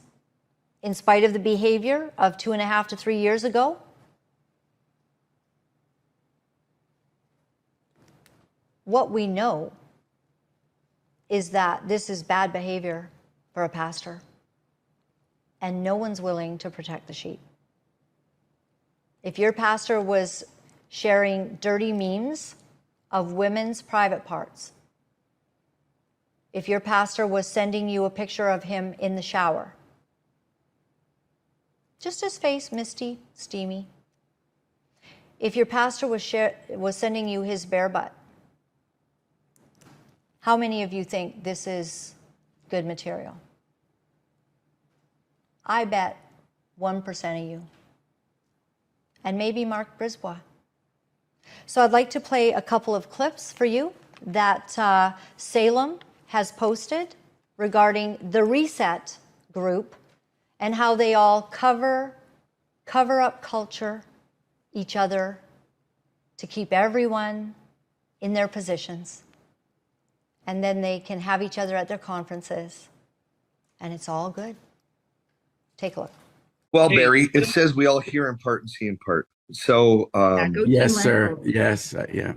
in spite of the behavior of 2.5 to 3 years ago, what we know is that this is bad behavior for a pastor. And no one's willing to protect the sheep. If your pastor was sharing dirty memes of women's private parts, if your pastor was sending you a picture of him in the shower, just his face misty, steamy, if your pastor was sending you his bare butt, how many of you think this is good material? I bet 1% of you. And maybe Mark Brisbois. So I'd like to play a couple of clips for you that Salem has posted regarding the Reset group and how they all cover up culture, each other, to keep everyone in their positions. And then they can have each other at their conferences. And it's all good. Take a look. Well, Barry, it says we all hear in part and see in part. So, yes, sir. Yes, yeah.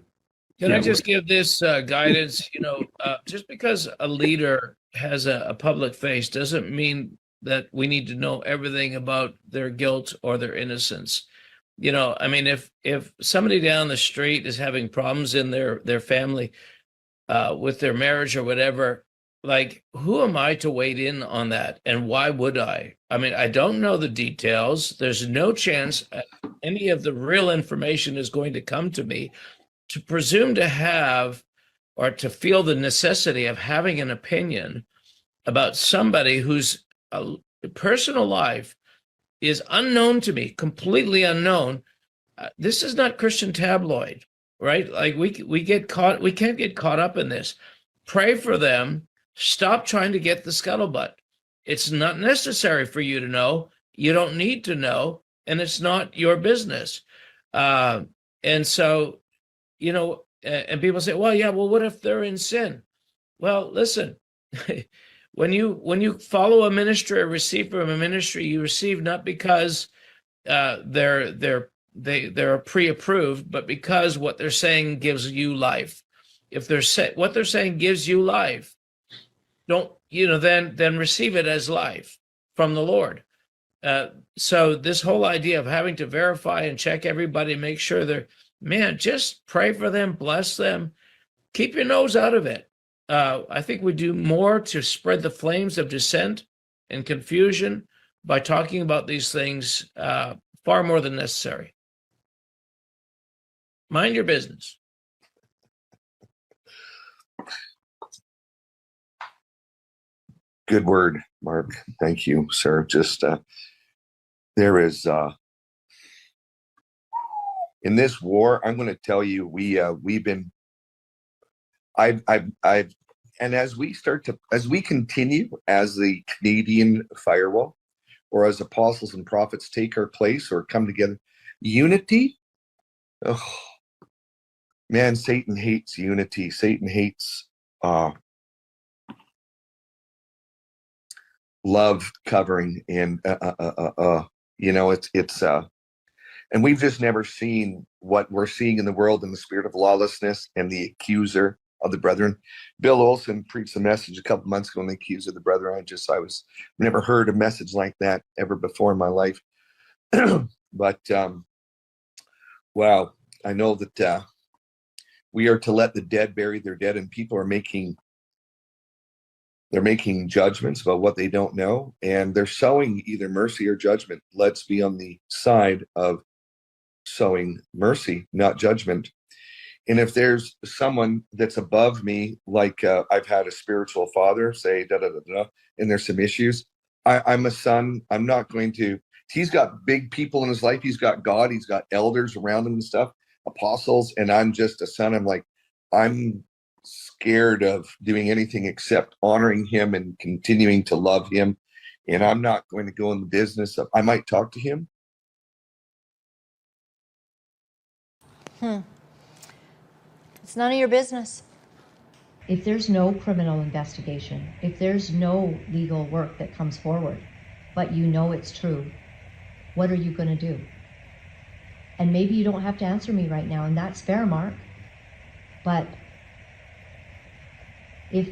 Can I just give this guidance? Just because a leader has a public face doesn't mean that we need to know everything about their guilt or their innocence. If somebody down the street is having problems in their family with their marriage or whatever, like, who am I to wade in on that? And why would I? I mean, I don't know the details. There's no chance any of the real information is going to come to me. To presume to have or to feel the necessity of having an opinion about somebody whose personal life is unknown to me, completely unknown. This is not Christian tabloid, right? Like we can't get caught up in this. Pray for them. Stop trying to get the scuttlebutt. It's not necessary for you to know. You don't need to know, and it's not your business. And so, and people say, well, yeah, well, what if they're in sin? Well, listen, when you follow a ministry or receive from a ministry, you receive not because they're pre-approved, but because what they're saying gives you life. If what they're saying gives you life, then receive it as life from the Lord. So this whole idea of having to verify and check everybody, make sure just pray for them, bless them, keep your nose out of it. I think we do more to spread the flames of dissent and confusion by talking about these things far more than necessary. Mind your business. Good word, Mark. Thank you, sir. Just there is in this war. I'm going to tell you, we've been. I've and as we continue as the Canadian firewall, or as apostles and prophets take our place or come together, unity. Oh man, Satan hates unity. Satan hates love covering, and it's and we've just never seen what we're seeing in the world in the spirit of lawlessness and the accuser of the brethren. Bill Olson preached a message a couple months ago on the accuser of the brethren. Never heard a message like that ever before in my life. But wow, I know that we are to let the dead bury their dead, and people are making judgments about what they don't know, and they're sowing either mercy or judgment. Let's be on the side of sowing mercy, not judgment. And if there's someone that's above me, like I've had a spiritual father say, and there's some issues, I'm a son. I'm not going to. He's got big people in his life. He's got God. He's got elders around him and stuff, apostles, and I'm just a son. I'm scared of doing anything except honoring him and continuing to love him. And I'm not going to go in the business of, I might talk to him. It's none of your business. If there's no criminal investigation, if there's no legal work that comes forward, but you know it's true, what are you going to do? And maybe you don't have to answer me right now, and that's fair, Mark. But if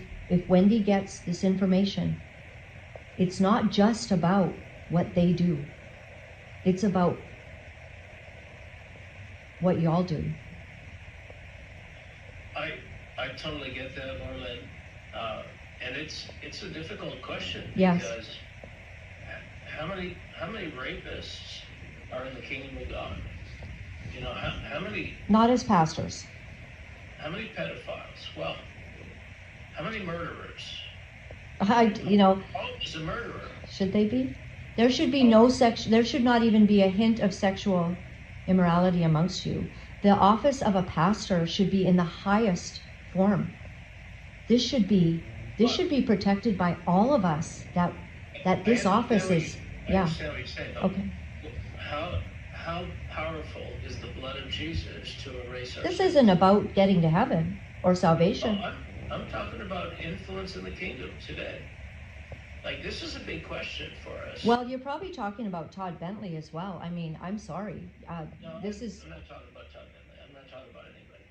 Wendy gets this information, it's not just about what they do. It's about what y'all do. I totally get that, Laura-Lynn. And it's a difficult question. Yes. Because how many rapists are in the kingdom of God? How many? Not as pastors. How many pedophiles? Well, how many murderers? Paul is a murderer. Should they be? There should be no there should not even be a hint of sexual immorality amongst you. The office of a pastor should be in the highest form. This should be protected by all of us. That this office is. Yeah. Understand what you're saying, Okay. How powerful is the blood of Jesus to erase our This sins? isn't about getting to heaven or salvation. I'm talking about influence in the kingdom today. Like, this is a big question for us. Well, you're probably talking about Todd Bentley as well. I mean, I'm sorry. No, I'm not talking about Todd Bentley. I'm not talking about anybody.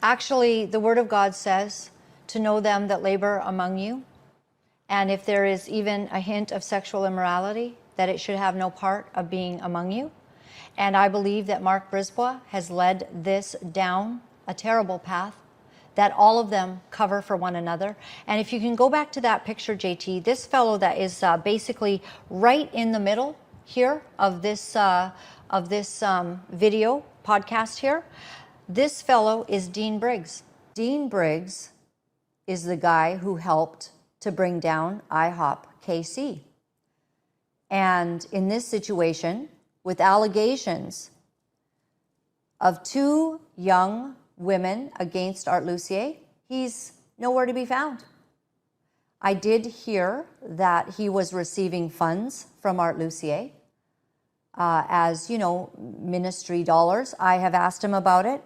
Actually, the Word of God says to know them that labor among you. And if there is even a hint of sexual immorality, that it should have no part of being among you. And I believe that Mark Brisbois has led this down a terrible path that all of them cover for one another. And if you can go back to that picture, JT, this fellow that is basically right in the middle here of this video podcast here, this fellow is Dean Briggs. Dean Briggs is the guy who helped to bring down IHOP KC. And in this situation, with allegations of 2 young women against Art Lucier, he's nowhere to be found. I did hear that he was receiving funds from Art Lucier as, you know, ministry dollars. I have asked him about it,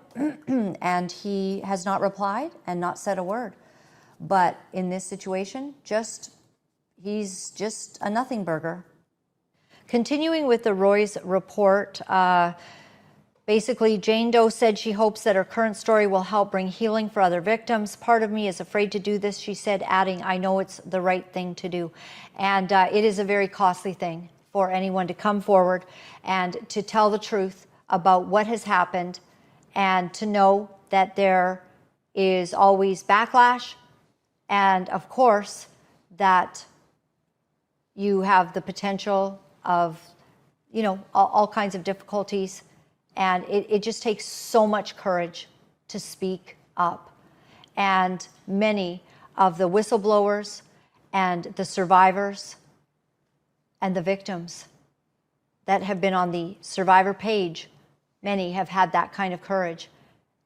and he has not replied and not said a word. But in this situation, he's just a nothing burger. Continuing with the Roy's report, basically, Jane Doe said she hopes that her current story will help bring healing for other victims. Part of me is afraid to do this, she said, adding, I know it's the right thing to do. And it is a very costly thing for anyone to come forward and to tell the truth about what has happened, and to know that there is always backlash, and of course that you have the potential of, you know, all kinds of difficulties. And it just takes so much courage to speak up. And many of the whistleblowers and the survivors and the victims that have been on the survivor page, many have had that kind of courage.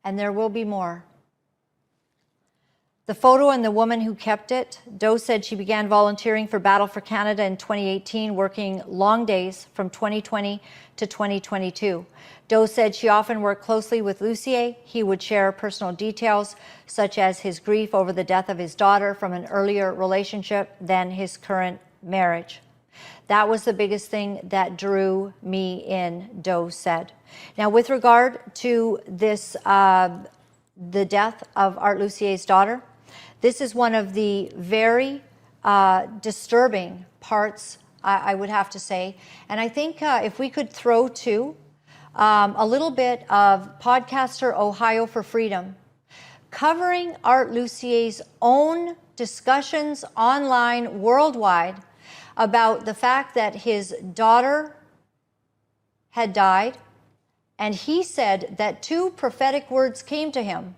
And there will be more. The photo and the woman who kept it, Doe said she began volunteering for Battle for Canada in 2018, working long days from 2020 to 2022. Doe said she often worked closely with Lucier. He would share personal details, such as his grief over the death of his daughter from an earlier relationship than his current marriage. That was the biggest thing that drew me in, Doe said. Now, with regard to this, the death of Art Lucier's daughter, this is one of the very disturbing parts, I would have to say. And I think if we could throw to a little bit of podcaster Ohio for Freedom, covering Art Lucier's own discussions online worldwide about the fact that his daughter had died. And he said that 2 prophetic words came to him,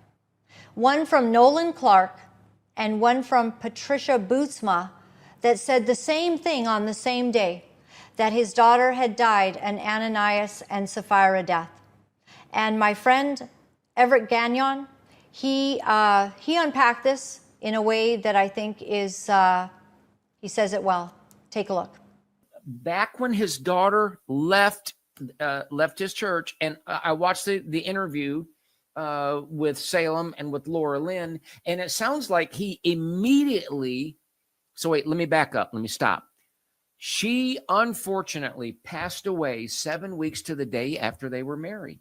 one from Nolan Clark and one from Patricia Bootsma, that said the same thing on the same day, that his daughter had died an Ananias and Sapphira death. And my friend Everett Gagnon, he unpacked this in a way that I think is, he says it well. Take a look. Back when his daughter left his church, and I watched the interview with Salem and with Laura-Lynn, and it sounds like he immediately, so wait, let me back up. Let me stop. She unfortunately passed away 7 weeks to the day after they were married.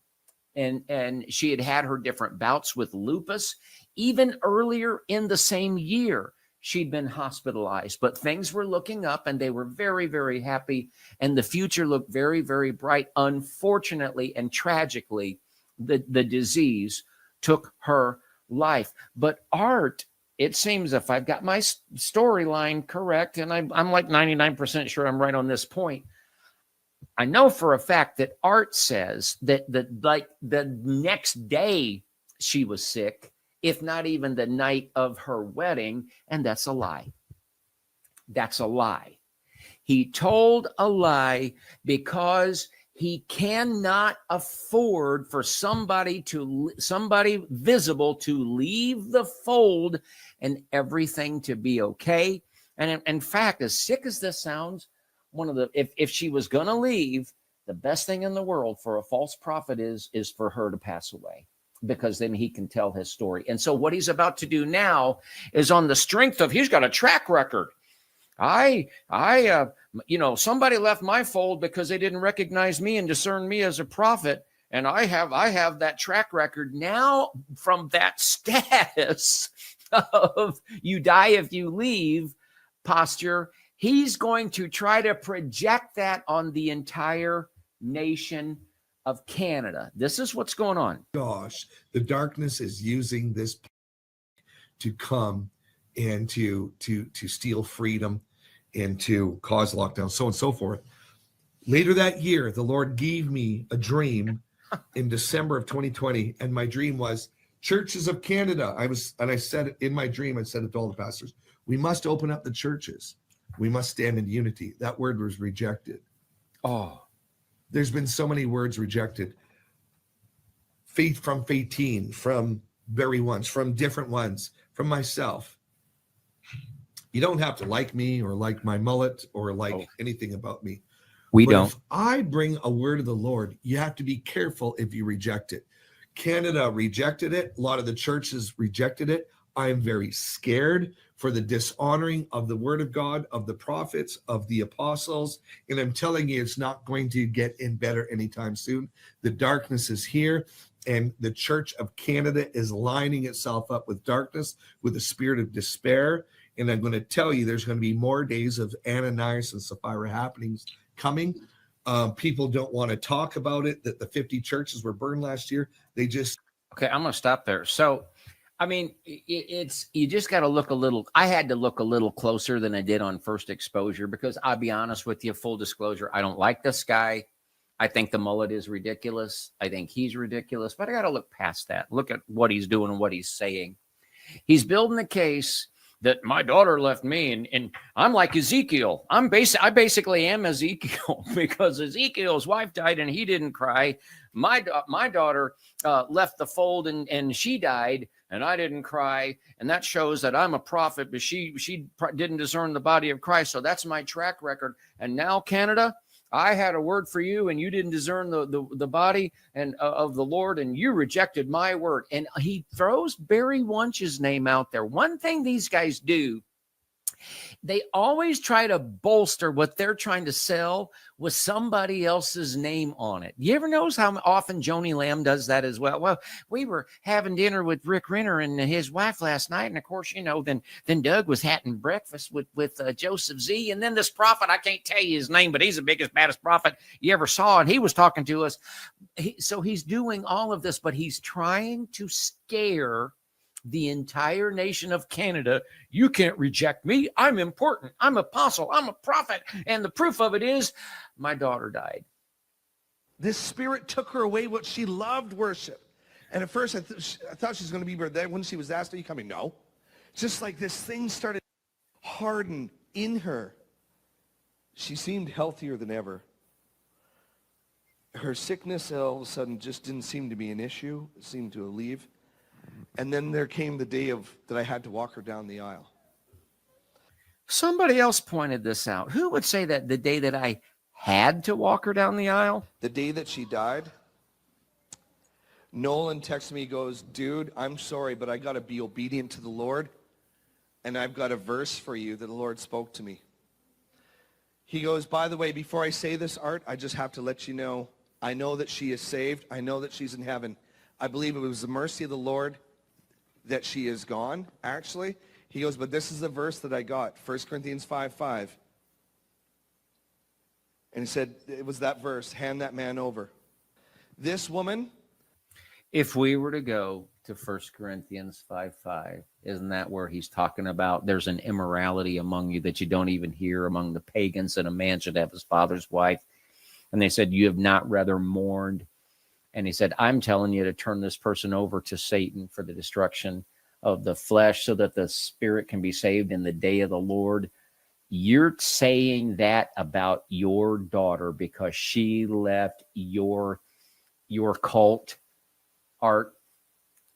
And she had had her different bouts with lupus. Even earlier in the same year, she'd been hospitalized, but things were looking up and they were very, very happy. And the future looked very, very bright. Unfortunately and tragically, the disease took her life. But Art, it seems, if I've got my storyline correct, and I'm like 99% sure I'm right on this point, I know for a fact that Art says that like the next day she was sick, if not even the night of her wedding, and that's a lie. That's a lie. He told a lie because he cannot afford for somebody visible to leave the fold and everything to be okay. And in fact, as sick as this sounds, if she was going to leave, the best thing in the world for a false prophet is for her to pass away, because then he can tell his story. And so what he's about to do now is on the strength of, he's got a track record. Somebody left my fold because they didn't recognize me and discern me as a prophet. And I have that track record now from that status of you die if you leave posture. He's going to try to project that on the entire nation of Canada. This is what's going on. Gosh, the darkness is using this to come and to steal freedom and to cause lockdown, so on and so forth. Later that year, the Lord gave me a dream in December of 2020, and my dream was churches of Canada. I said it in my dream, I said it to all the pastors, we must open up the churches. We must stand in unity. That word was rejected. Oh, there's been so many words rejected. Faith from Faithine, from very ones, from different ones, from myself. You don't have to like me or like my mullet or like anything about me. We but don't. If I bring a word of the Lord, you have to be careful if you reject it. Canada rejected it. A lot of the churches rejected it. I am very scared for the dishonoring of the word of God, of the prophets, of the apostles. And I'm telling you, it's not going to get in better anytime soon. The darkness is here, and the Church of Canada is lining itself up with darkness, with a spirit of despair. And I'm going to tell you, there's going to be more days of Ananias and Sapphira happenings coming. People don't want to talk about it, that the 50 churches were burned last year. They just... Okay, I'm going to stop there. So, I mean, it's you just got to look a little. I had to look a little closer than I did on first exposure because I'll be honest with you, full disclosure, I don't like this guy. I think the mullet is ridiculous. I think he's ridiculous, but I got to look past that. Look at what he's doing and what he's saying. He's building a case that my daughter left me, and I'm like Ezekiel. I basically am Ezekiel because Ezekiel's wife died and he didn't cry. My daughter left the fold and she died and I didn't cry. And that shows that I'm a prophet, but she didn't discern the body of Christ. So that's my track record. And now, Canada, I had a word for you and you didn't discern the body and of the Lord, and you rejected my word. And he throws Barry Wunsch's name out there. One thing these guys do, they always try to bolster what they're trying to sell with somebody else's name on it. You ever notice how often Joni Lamb does that as well? Well, we were having dinner with Rick Renner and his wife last night. And of course, you know, then Doug was having breakfast with Joseph Z. And then this prophet, I can't tell you his name, but he's the biggest, baddest prophet you ever saw. And he was talking to us. So he's doing all of this, but he's trying to scare the entire nation of Canada. You can't reject me. I'm important. I'm apostle. I'm a prophet. And the proof of it is my daughter died. This spirit took her away what she loved worship. And at first I thought she was going to be, but then when she was asked, are you coming? No. Just like this thing started harden in her. She seemed healthier than ever. Her sickness all of a sudden just didn't seem to be an issue. It seemed to alleviate. And then there came the day that I had to walk her down the aisle. Somebody else pointed this out. Who would say that the day that I had to walk her down the aisle? The day that she died, Nolan texted me, goes, dude, I'm sorry, but I got to be obedient to the Lord. And I've got a verse for you that the Lord spoke to me. He goes, by the way, before I say this, Art, I just have to let you know, I know that she is saved. I know that she's in heaven. I believe it was the mercy of the Lord that she is gone, actually. He goes, but this is the verse that I got, 1 Corinthians 5:5. And he said, it was that verse, hand that man over. This woman. If we were to go to 1 Corinthians 5:5, isn't that where he's talking about there's an immorality among you that you don't even hear among the pagans, and a man should have his father's wife? And they said, you have not rather mourned. And he said, I'm telling you to turn this person over to Satan for the destruction of the flesh so that the spirit can be saved in the day of the Lord. You're saying that about your daughter because she left your cult, Art.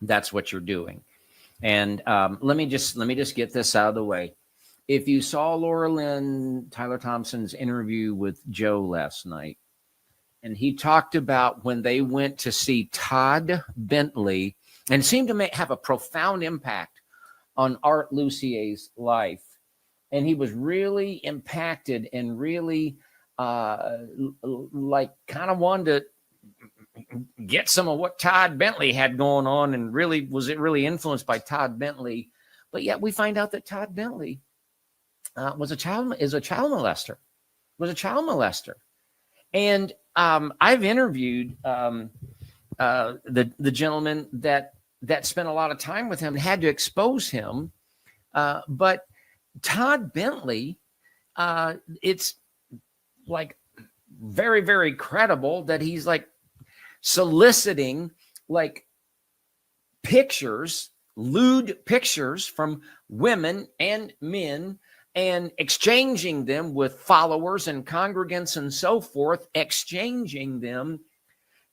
That's what you're doing. And let me just get this out of the way. If you saw Laura-Lynn Tyler Thompson's interview with Joe last night, and he talked about when they went to see Todd Bentley and seemed to have a profound impact on Art Lucier's life. And he was really impacted and really like kind of wanted to get some of what Todd Bentley had going on, and really was it really influenced by Todd Bentley. But yet we find out that Todd Bentley was a child molester. And I've interviewed the gentleman that that spent a lot of time with him and had to expose him. But Todd Bentley, it's like very, very credible that he's like soliciting like pictures, lewd pictures from women and men and exchanging them with followers and congregants and so forth, exchanging them.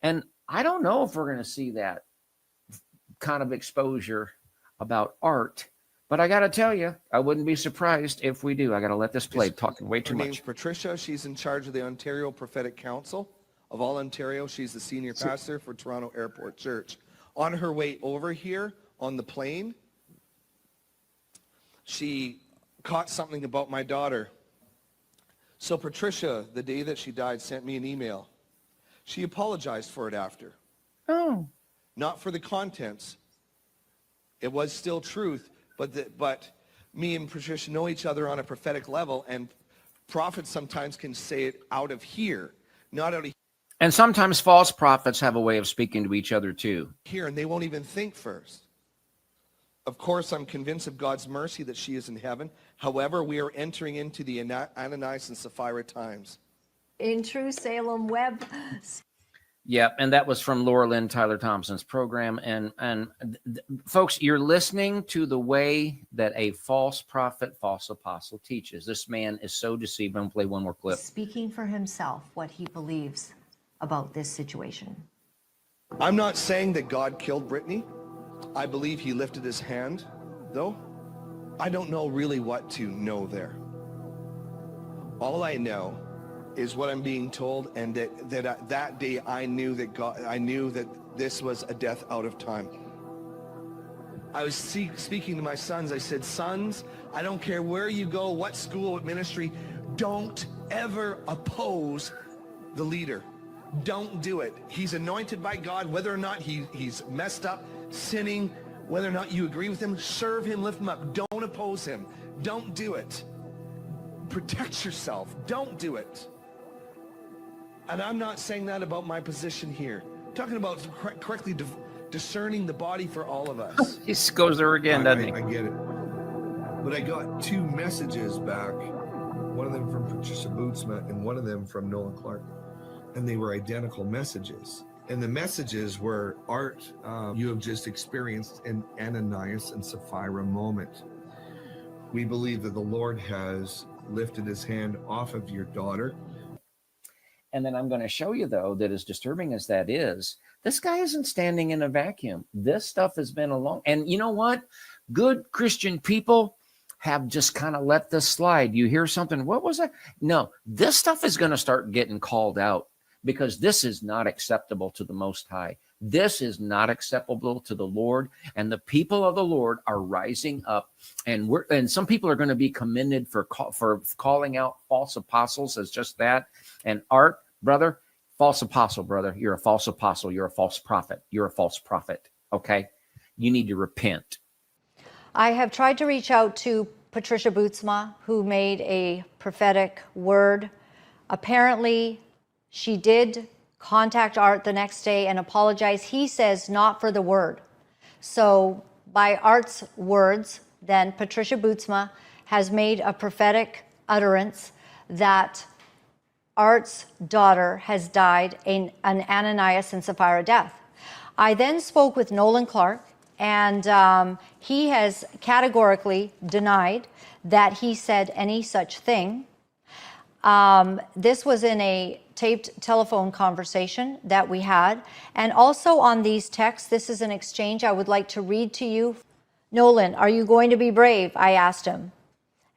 And I don't know if we're going to see that kind of exposure about art. But I got to tell you, I wouldn't be surprised if we do. I got to let this play. Talking way too much. Her name's Patricia. She's in charge of the Ontario Prophetic Council of all Ontario. She's the senior pastor for Toronto Airport Church. On her way over here on the plane, she caught something about my daughter. So Patricia, the day that she died, sent me an email. She apologized for it after. Oh. Not for the contents. It was still truth. But me and Patricia know each other on a prophetic level, and prophets sometimes can say it out of here, not out of And sometimes false prophets have a way of speaking to each other too. here, and they won't even think first. Of course, I'm convinced of God's mercy that she is in heaven. However, we are entering into the Ananias and Sapphira times. In true Salem web. Yeah, and that was from Laura-Lynn Tyler Thompson's program. And folks, you're listening to the way that a false prophet, false apostle teaches. This man is so deceived. I'm going to play one more clip. Speaking for himself, what he believes about this situation. I'm not saying that God killed Brittany. I believe he lifted his hand, though. I don't know really what to know there. All I know is what I'm being told, and that day I knew that this was a death out of time. I was speaking to my sons. I said, sons, I don't care where you go, what school, what ministry, don't ever oppose the leader. Don't do it. He's anointed by God, whether or not he's messed up, sinning, whether or not you agree with him, serve him, lift him up. Don't oppose him. Don't do it. Protect yourself. Don't do it. And I'm not saying that about my position here. I'm talking about correctly discerning the body for all of us. He goes there again, doesn't he? I get it. But I got two messages back, one of them from Patricia Bootsma and one of them from Nolan Clark. And they were identical messages. And the messages were, Art, you have just experienced an Ananias and Sapphira moment. We believe that the Lord has lifted his hand off of your daughter. And then I'm going to show you, though, that as disturbing as that is, this guy isn't standing in a vacuum. This stuff has been along. And you know what? Good Christian people have just kind of let this slide. You hear something, what was that? No, this stuff is going to start getting called out because this is not acceptable to the Most High. This is not acceptable to the Lord. And the people of the Lord are rising up. And some people are going to be commended for calling out false apostles as just that. And Art, brother, false apostle, brother. You're a false apostle. You're a false prophet. You're a false prophet. Okay? You need to repent. I have tried to reach out to Patricia Bootsma, who made a prophetic word. Apparently, she did contact Art the next day and apologize. He says not for the word. So by Art's words, then Patricia Bootsma has made a prophetic utterance that Art's daughter has died an Ananias and Sapphira death. I then spoke with Nolan Clark, and he has categorically denied that he said any such thing. This was in a taped telephone conversation that we had. And also on these texts, this is an exchange I would like to read to you. Nolan, are you going to be brave? I asked him.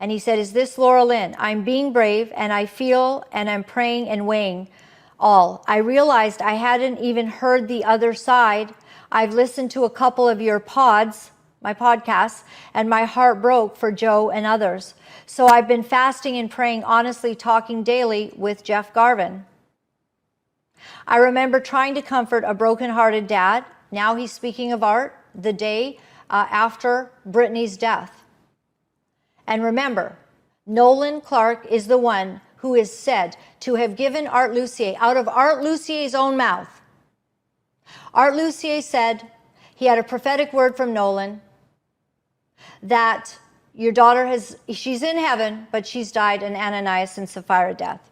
And he said, is this Laura-Lynn? I'm being brave, and I feel, and I'm praying and weighing all. I realized I hadn't even heard the other side. I've listened to a couple of your my podcasts, and my heart broke for Joe and others. So I've been fasting and praying, honestly talking daily with Jeff Garvin. I remember trying to comfort a brokenhearted dad. Now he's speaking of Art, the day after Brittany's death. And remember, Nolan Clark is the one who is said to have given Art Lucier, out of Art Lucier's own mouth. Art Lucier said he had a prophetic word from Nolan that your daughter she's in heaven, but she's died an Ananias and Sapphira death.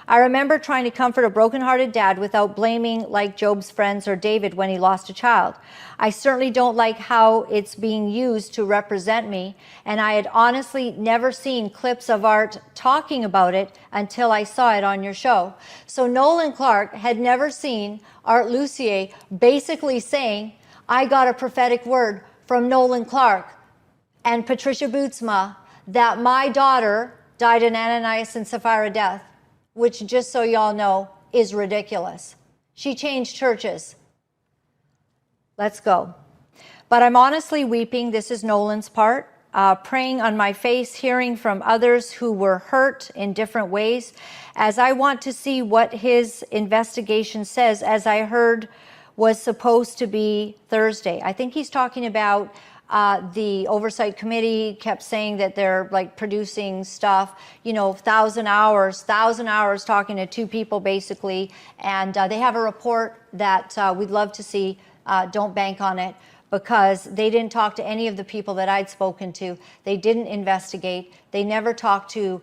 I remember trying to comfort a brokenhearted dad without blaming like Job's friends or David when he lost a child. I certainly don't like how it's being used to represent me, and I had honestly never seen clips of Art talking about it until I saw it on your show. So Nolan Clark had never seen Art Lucier basically saying, I got a prophetic word from Nolan Clark and Patricia Bootsma that my daughter died an Ananias and Sapphira death, which, just so y'all know, is ridiculous. She changed churches. Let's go. But I'm honestly weeping. This is Nolan's part. Praying on my face, hearing from others who were hurt in different ways, as I want to see what his investigation says, as I heard was supposed to be Thursday. I think he's talking about the oversight committee kept saying that they're like producing stuff, 1,000 hours talking to two people basically. And they have a report that we'd love to see. Don't bank on it, because they didn't talk to any of the people that I'd spoken to. They didn't investigate. They never talked to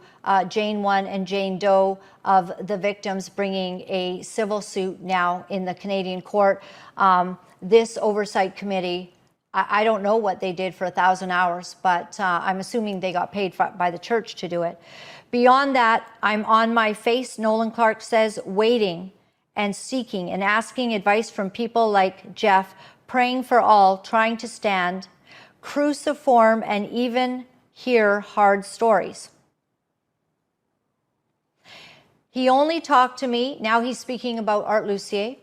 Jane 1 and Jane Doe of the victims, bringing a civil suit now in the Canadian court. This oversight committee, I don't know what they did for 1,000 hours, but I'm assuming they got paid by the church to do it. Beyond that, I'm on my face, Nolan Clark says, waiting and seeking and asking advice from people like Jeff, praying for all, trying to stand, cruciform, and even hear hard stories. He only talked to me, now he's speaking about Art Lucier.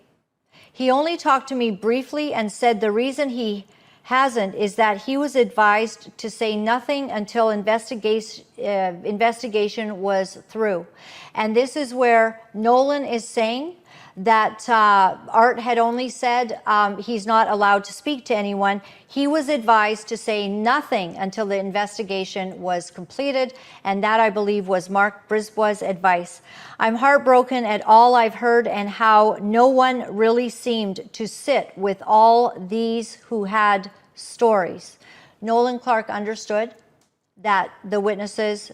He only talked to me briefly and said the reason he hasn't is that he was advised to say nothing until investigation was through. And this is where Nolan is saying that Art had only said he's not allowed to speak to anyone. He was advised to say nothing until the investigation was completed, and that, I believe, was Mark Brisbois' advice. I'm heartbroken at all I've heard and how no one really seemed to sit with all these who had stories. Nolan Clark understood that the witnesses,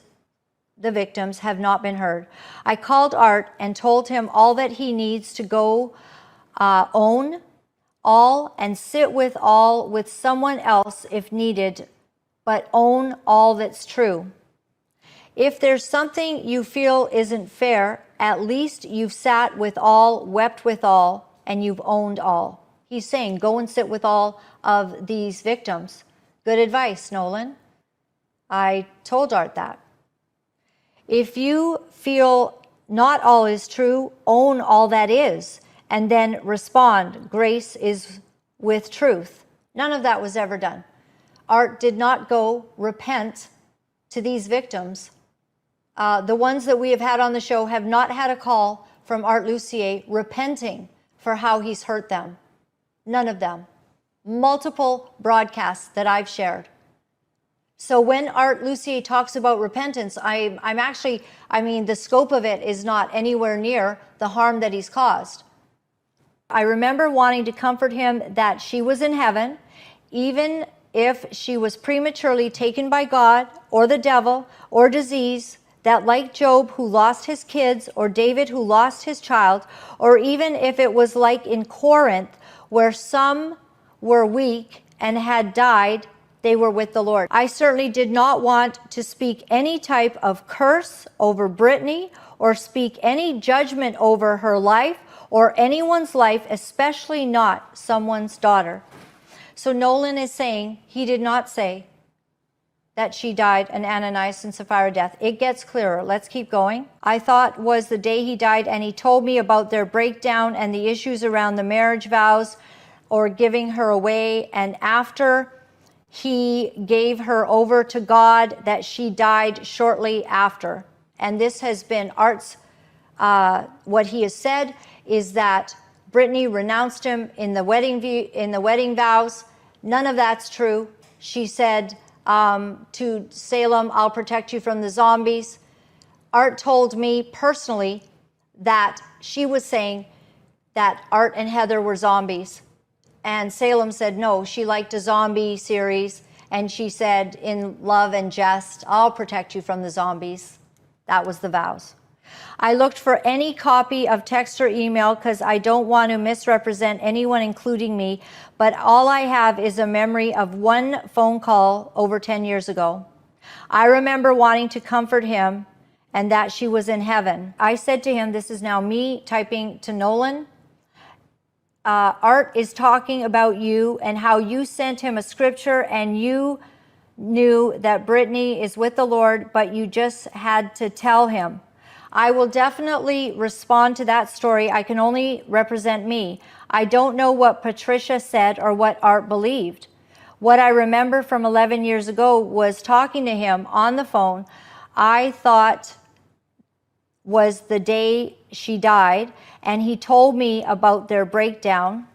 the victims, have not been heard. I called Art and told him all that he needs to go own all and sit with all with someone else if needed, but own all that's true. If there's something you feel isn't fair, at least you've sat with all, wept with all, and you've owned all. He's saying, go and sit with all of these victims. Good advice, Nolan. I told Art that. If you feel not all is true, own all that is, and then respond. Grace is with truth. None of that was ever done. Art did not go repent to these victims. The ones that we have had on the show have not had a call from Art Lucier repenting for how he's hurt them. None of them. Multiple broadcasts that I've shared. So when Art Lucier talks about repentance, the scope of it is not anywhere near the harm that he's caused. I remember wanting to comfort him that she was in heaven, even if she was prematurely taken by God or the devil or disease, that like Job who lost his kids, or David who lost his child, or even if it was like in Corinth where some were weak and had died, they were with the Lord. I certainly did not want to speak any type of curse over Brittany or speak any judgment over her life or anyone's life, especially not someone's daughter. So Nolan is saying he did not say that she died an Ananias and Sapphira death. It gets clearer. Let's keep going. I thought was the day he died, and he told me about their breakdown and the issues around the marriage vows or giving her away. And after he gave her over to God, that she died shortly after. And this has been Art's, what he has said is that Brittany renounced him in the wedding vows. None of that's true. She said to Salem, I'll protect you from the zombies. Art told me personally that she was saying that Art and Heather were zombies. And Salem said no, she liked a zombie series. And she said, in love and jest, I'll protect you from the zombies. That was the vows. I looked for any copy of text or email because I don't want to misrepresent anyone, including me. But all I have is a memory of one phone call over 10 years ago. I remember wanting to comfort him and that she was in heaven. I said to him, this is now me typing to Nolan, Art is talking about you and how you sent him a scripture and you knew that Brittany is with the Lord, but you just had to tell him. I will definitely respond to that story. I can only represent me. I don't know what Patricia said or what Art believed. What I remember from 11 years ago was talking to him on the phone. I thought was the day she died, and he told me about their breakdown.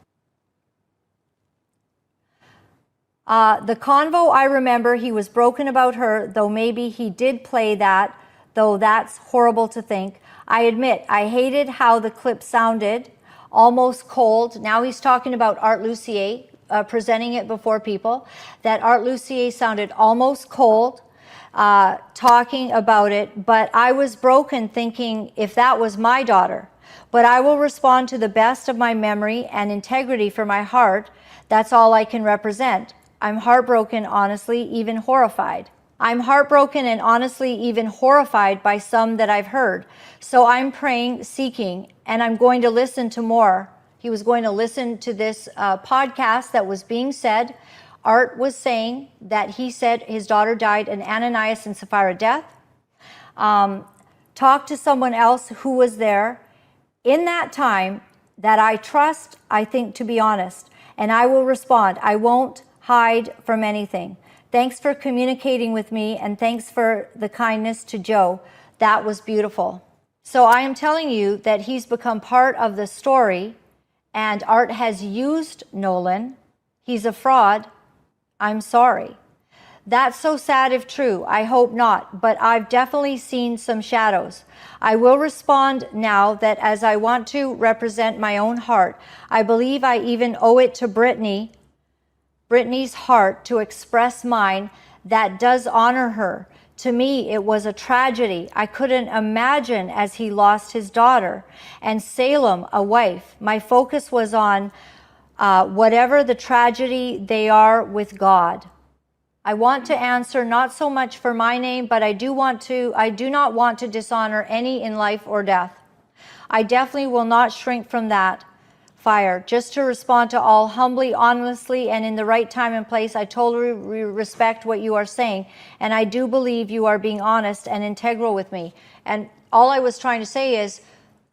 The convo, I remember he was broken about her, though maybe he did play that, though that's horrible to think. I admit, I hated how the clip sounded, almost cold. Now he's talking about Art Lucier, presenting it before people, that Art Lucier sounded almost cold, talking about it, but I was broken thinking if that was my daughter. But I will respond to the best of my memory and integrity for my heart. That's all I can represent. I'm heartbroken, honestly, even horrified. I'm heartbroken and honestly even horrified by some that I've heard. So I'm praying, seeking, and I'm going to listen to more. He was going to listen to this podcast that was being said. Art was saying that he said his daughter died an Ananias and Sapphira death. Talk to someone else who was there in that time that I trust, I think, to be honest, and I will respond. I won't hide from anything. Thanks for communicating with me, and thanks for the kindness to Joe. That was beautiful. So I am telling you that he's become part of the story, and Art has used Nolan. He's a fraud. I'm sorry. That's so sad if true. I hope not, but I've definitely seen some shadows. I will respond now that as I want to represent my own heart, I believe I even owe it to Brittany's heart to express mine that does honor her. To me, it was a tragedy. I couldn't imagine as he lost his daughter and Salem, a wife. My focus was on whatever the tragedy they are with God. I want to answer not so much for my name, but I do not want to dishonor any in life or death. I definitely will not shrink from that fire. Just to respond to all humbly, honestly, and in the right time and place, I totally respect what you are saying, and I do believe you are being honest and integral with me. And all I was trying to say is,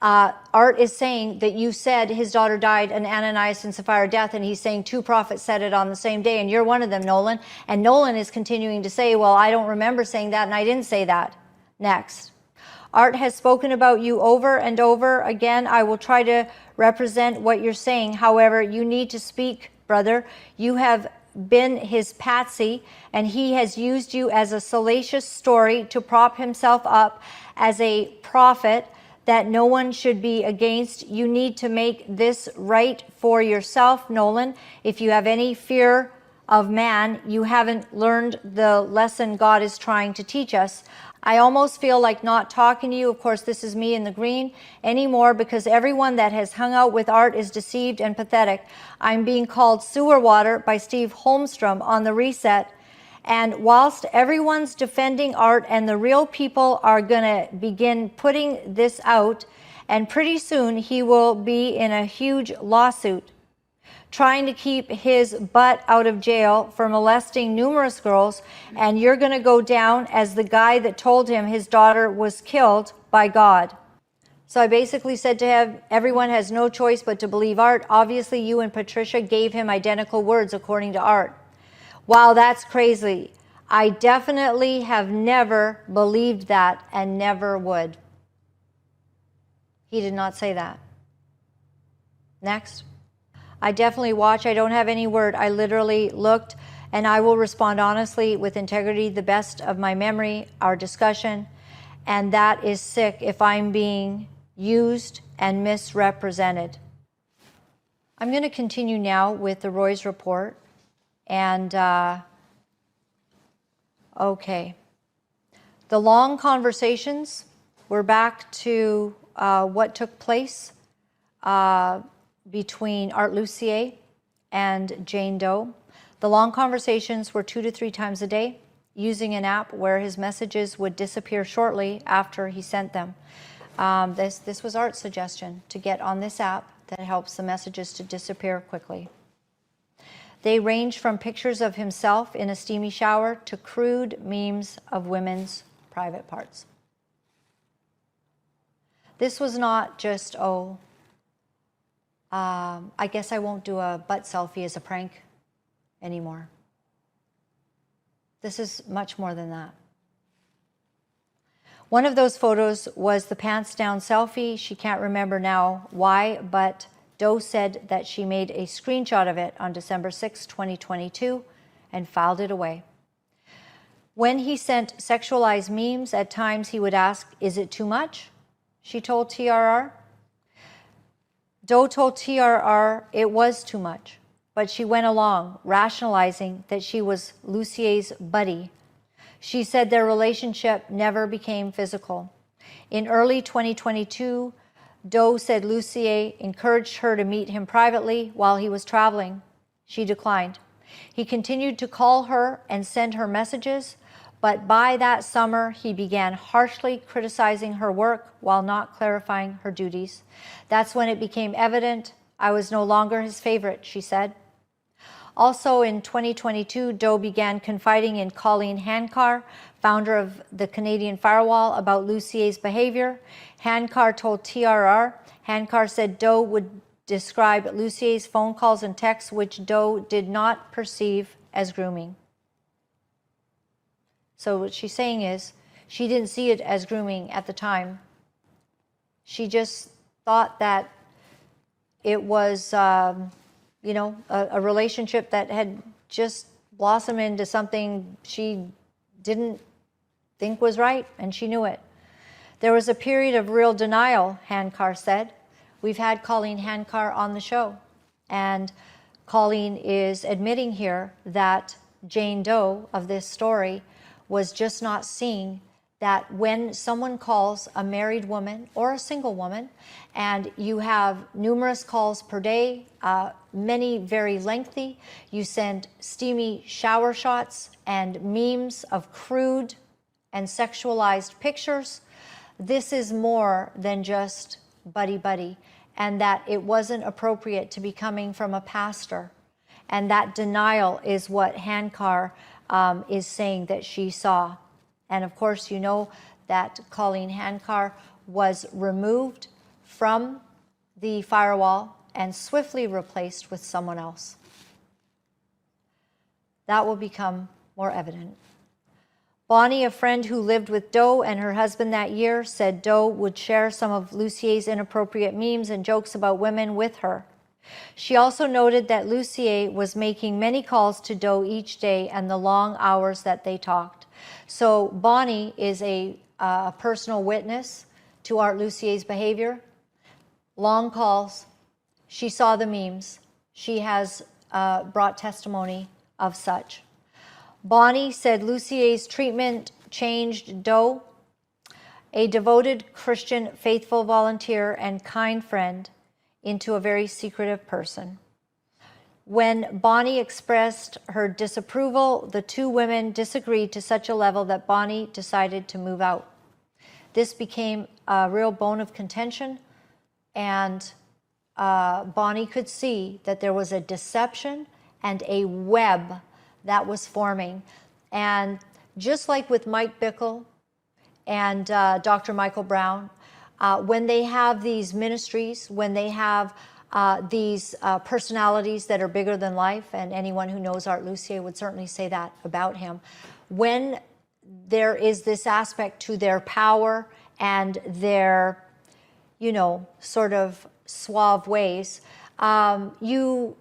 Art is saying that you said his daughter died an Ananias and Sapphira death, and he's saying two prophets said it on the same day, and you're one of them, Nolan. And Nolan is continuing to say, well, I don't remember saying that, and I didn't say that. Next. Art has spoken about you over and over again. I will try to represent what you're saying. However, you need to speak, brother. You have been his patsy, and he has used you as a salacious story to prop himself up as a prophet that no one should be against. You need to make this right for yourself, Nolan. If you have any fear of man, you haven't learned the lesson God is trying to teach us. I almost feel like not talking to you. Of course, this is me in the green anymore, because everyone that has hung out with Art is deceived and pathetic. I'm being called sewer water by Steve Holmstrom on the Reset. And whilst everyone's defending Art and the real people are going to begin putting this out, and pretty soon he will be in a huge lawsuit trying to keep his butt out of jail for molesting numerous girls, and you're going to go down as the guy that told him his daughter was killed by God. So I basically said to him, everyone has no choice but to believe Art. Obviously, you and Patricia gave him identical words according to Art. Wow, that's crazy. I definitely have never believed that and never would. He did not say that. Next. I definitely watch. I don't have any word. I literally looked, and I will respond honestly with integrity, the best of my memory, our discussion, and that is sick if I'm being used and misrepresented. I'm going to continue now with the Roy's report. And, okay. The long conversations, we're back to what took place between Art Lucier and Jane Doe. The long conversations were 2 to 3 times a day, using an app where his messages would disappear shortly after he sent them. This was Art's suggestion, to get on this app that helps the messages to disappear quickly. They ranged from pictures of himself in a steamy shower to crude memes of women's private parts. This was not just, I guess I won't do a butt selfie as a prank anymore. This is much more than that. One of those photos was the pants down selfie. She can't remember now why, but Doe said that she made a screenshot of it on December 6, 2022, and filed it away. When he sent sexualized memes, at times he would ask, "Is it too much?" She told TRR. Doe told TRR it was too much, but she went along, rationalizing that she was Lucier's buddy. She said their relationship never became physical. In early 2022, Doe said Lucier encouraged her to meet him privately while he was traveling. She declined. He continued to call her and send her messages, but by that summer, he began harshly criticizing her work while not clarifying her duties. That's when it became evident I was no longer his favorite, she said. Also in 2022, Doe began confiding in Colleen Handcar, founder of the Canadian Firewall, about Lucier's behavior. Handcar told TRR, Handcar said Doe would describe Lucier's phone calls and texts, which Doe did not perceive as grooming. So what she's saying is, she didn't see it as grooming at the time. She just thought that it was, a relationship that had just blossomed into something she didn't think was right, and she knew it. There was a period of real denial, Handcar said. We've had Colleen Handcar on the show, and Colleen is admitting here that Jane Doe of this story was just not seeing that when someone calls a married woman or a single woman, and you have numerous calls per day, many very lengthy, you send steamy shower shots and memes of crude and sexualized pictures, this is more than just buddy-buddy, and that it wasn't appropriate to be coming from a pastor. And that denial is what Handcar is saying that she saw. And of course, you know that Colleen Handcar was removed from the firewall and swiftly replaced with someone else. That will become more evident. Bonnie, a friend who lived with Doe and her husband that year, said Doe would share some of Lucier's inappropriate memes and jokes about women with her. She also noted that Lucier was making many calls to Doe each day and the long hours that they talked. So Bonnie is a personal witness to Art Lucier's behavior. Long calls. She saw the memes. She has brought testimony of such. Bonnie said Lucier's treatment changed Doe, a devoted Christian, faithful volunteer and kind friend, into a very secretive person. When Bonnie expressed her disapproval, the two women disagreed to such a level that Bonnie decided to move out. This became a real bone of contention, and Bonnie could see that there was a deception and a web that was forming. And just like with Mike Bickle and Dr. Michael Brown, when they have these ministries, when they have these personalities that are bigger than life, and anyone who knows Art Lucier would certainly say that about him, when there is this aspect to their power and their, sort of suave ways, you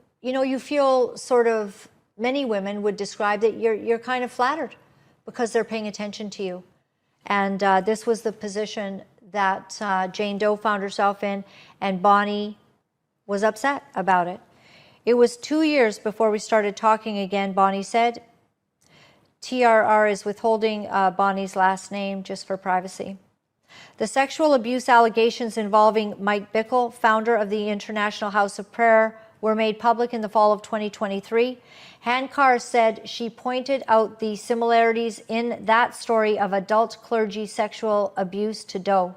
feel sort of, many women would describe that you're kind of flattered because they're paying attention to you. And this was the position that Jane Doe found herself in, and Bonnie was upset about it. It was 2 years before we started talking again, Bonnie said. TRR is withholding Bonnie's last name just for privacy. The sexual abuse allegations involving Mike Bickle, founder of the International House of Prayer, were made public in the fall of 2023. Handkar said she pointed out the similarities in that story of adult clergy sexual abuse to Doe.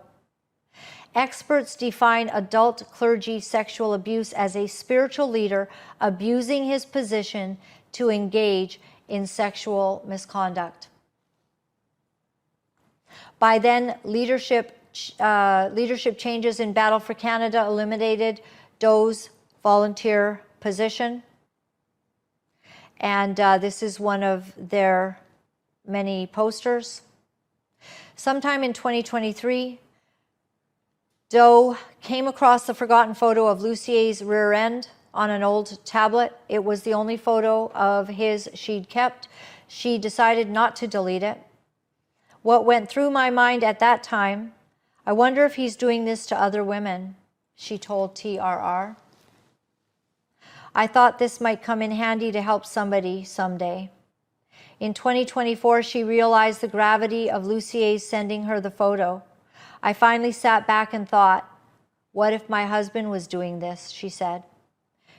Experts define adult clergy sexual abuse as a spiritual leader abusing his position to engage in sexual misconduct. By then, leadership changes in Battle for Canada eliminated Doe's volunteer position. And this is one of their many posters. Sometime in 2023, Doe came across the forgotten photo of Lucier's rear end on an old tablet. It was the only photo of his she'd kept. She decided not to delete it. What went through my mind at that time, I wonder if he's doing this to other women, she told TRR. I thought this might come in handy to help somebody someday. In 2024, she realized the gravity of Lucier's sending her the photo. I finally sat back and thought, what if my husband was doing this, she said.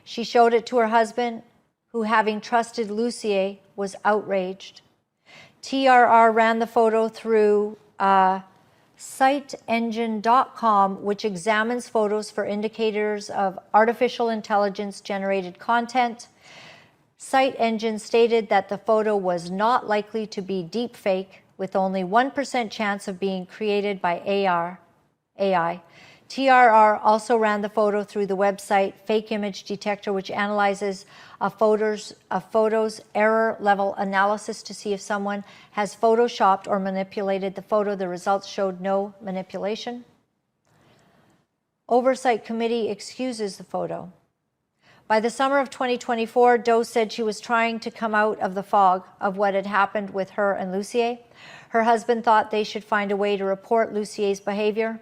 She showed it to her husband, who, having trusted Lucier, was outraged. TRR ran the photo through SiteEngine.com, which examines photos for indicators of artificial intelligence-generated content. SiteEngine stated that the photo was not likely to be deepfake, with only 1% chance of being created by AI. TRR also ran the photo through the website Fake Image Detector, which analyzes a photo's error level analysis to see if someone has photoshopped or manipulated the photo. The results showed no manipulation. Oversight Committee excuses the photo. By the summer of 2024, Doe said she was trying to come out of the fog of what had happened with her and Lucier. Her husband thought they should find a way to report Lucier's behavior.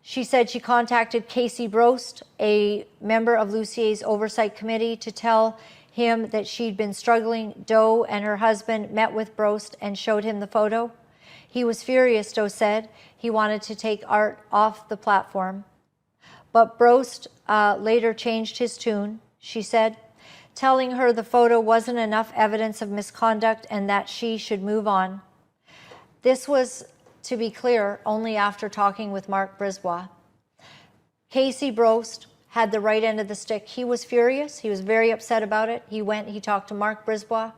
She said she contacted Casey Brost, a member of Lucier's oversight committee, to tell him that she'd been struggling. Doe and her husband met with Brost and showed him the photo. He was furious, Doe said. He wanted to take art off the platform. But Brost later changed his tune, she said, telling her the photo wasn't enough evidence of misconduct and that she should move on. This was, to be clear, only after talking with Mark Brisbois. Casey Brost had the right end of the stick. He was furious. He was very upset about it. He talked to Mark Brisbois,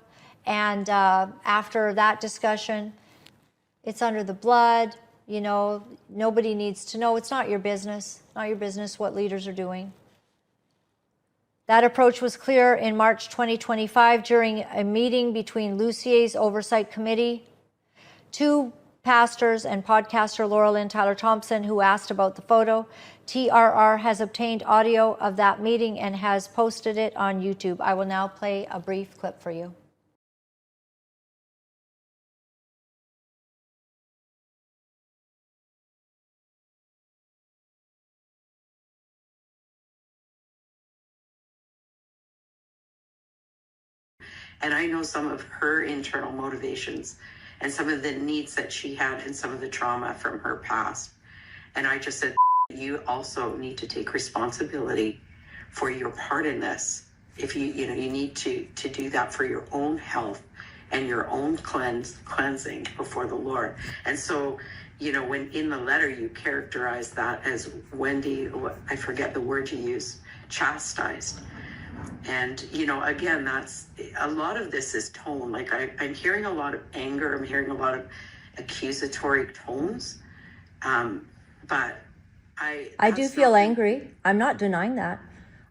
and after that discussion, it's under the blood. You know, nobody needs to know. It's not your business. Not your business what leaders are doing. That approach was clear in March 2025 during a meeting between Lucier's Oversight Committee, two pastors and podcaster Laura-Lynn Thompson, who asked about the photo. TRR has obtained audio of that meeting and has posted it on YouTube. I will now play a brief clip for you. And I know some of her internal motivations and some of the needs that she had and some of the trauma from her past. And I just said, you also need to take responsibility for your part in this. If you need to do that for your own health and your own cleansing before the Lord. And so, when in the letter you characterize that as Wendy, I forget the word you use, chastised. And, again, that's a lot of this is tone. Like I'm hearing a lot of anger. I'm hearing a lot of accusatory tones. But I do feel angry. I'm not denying that.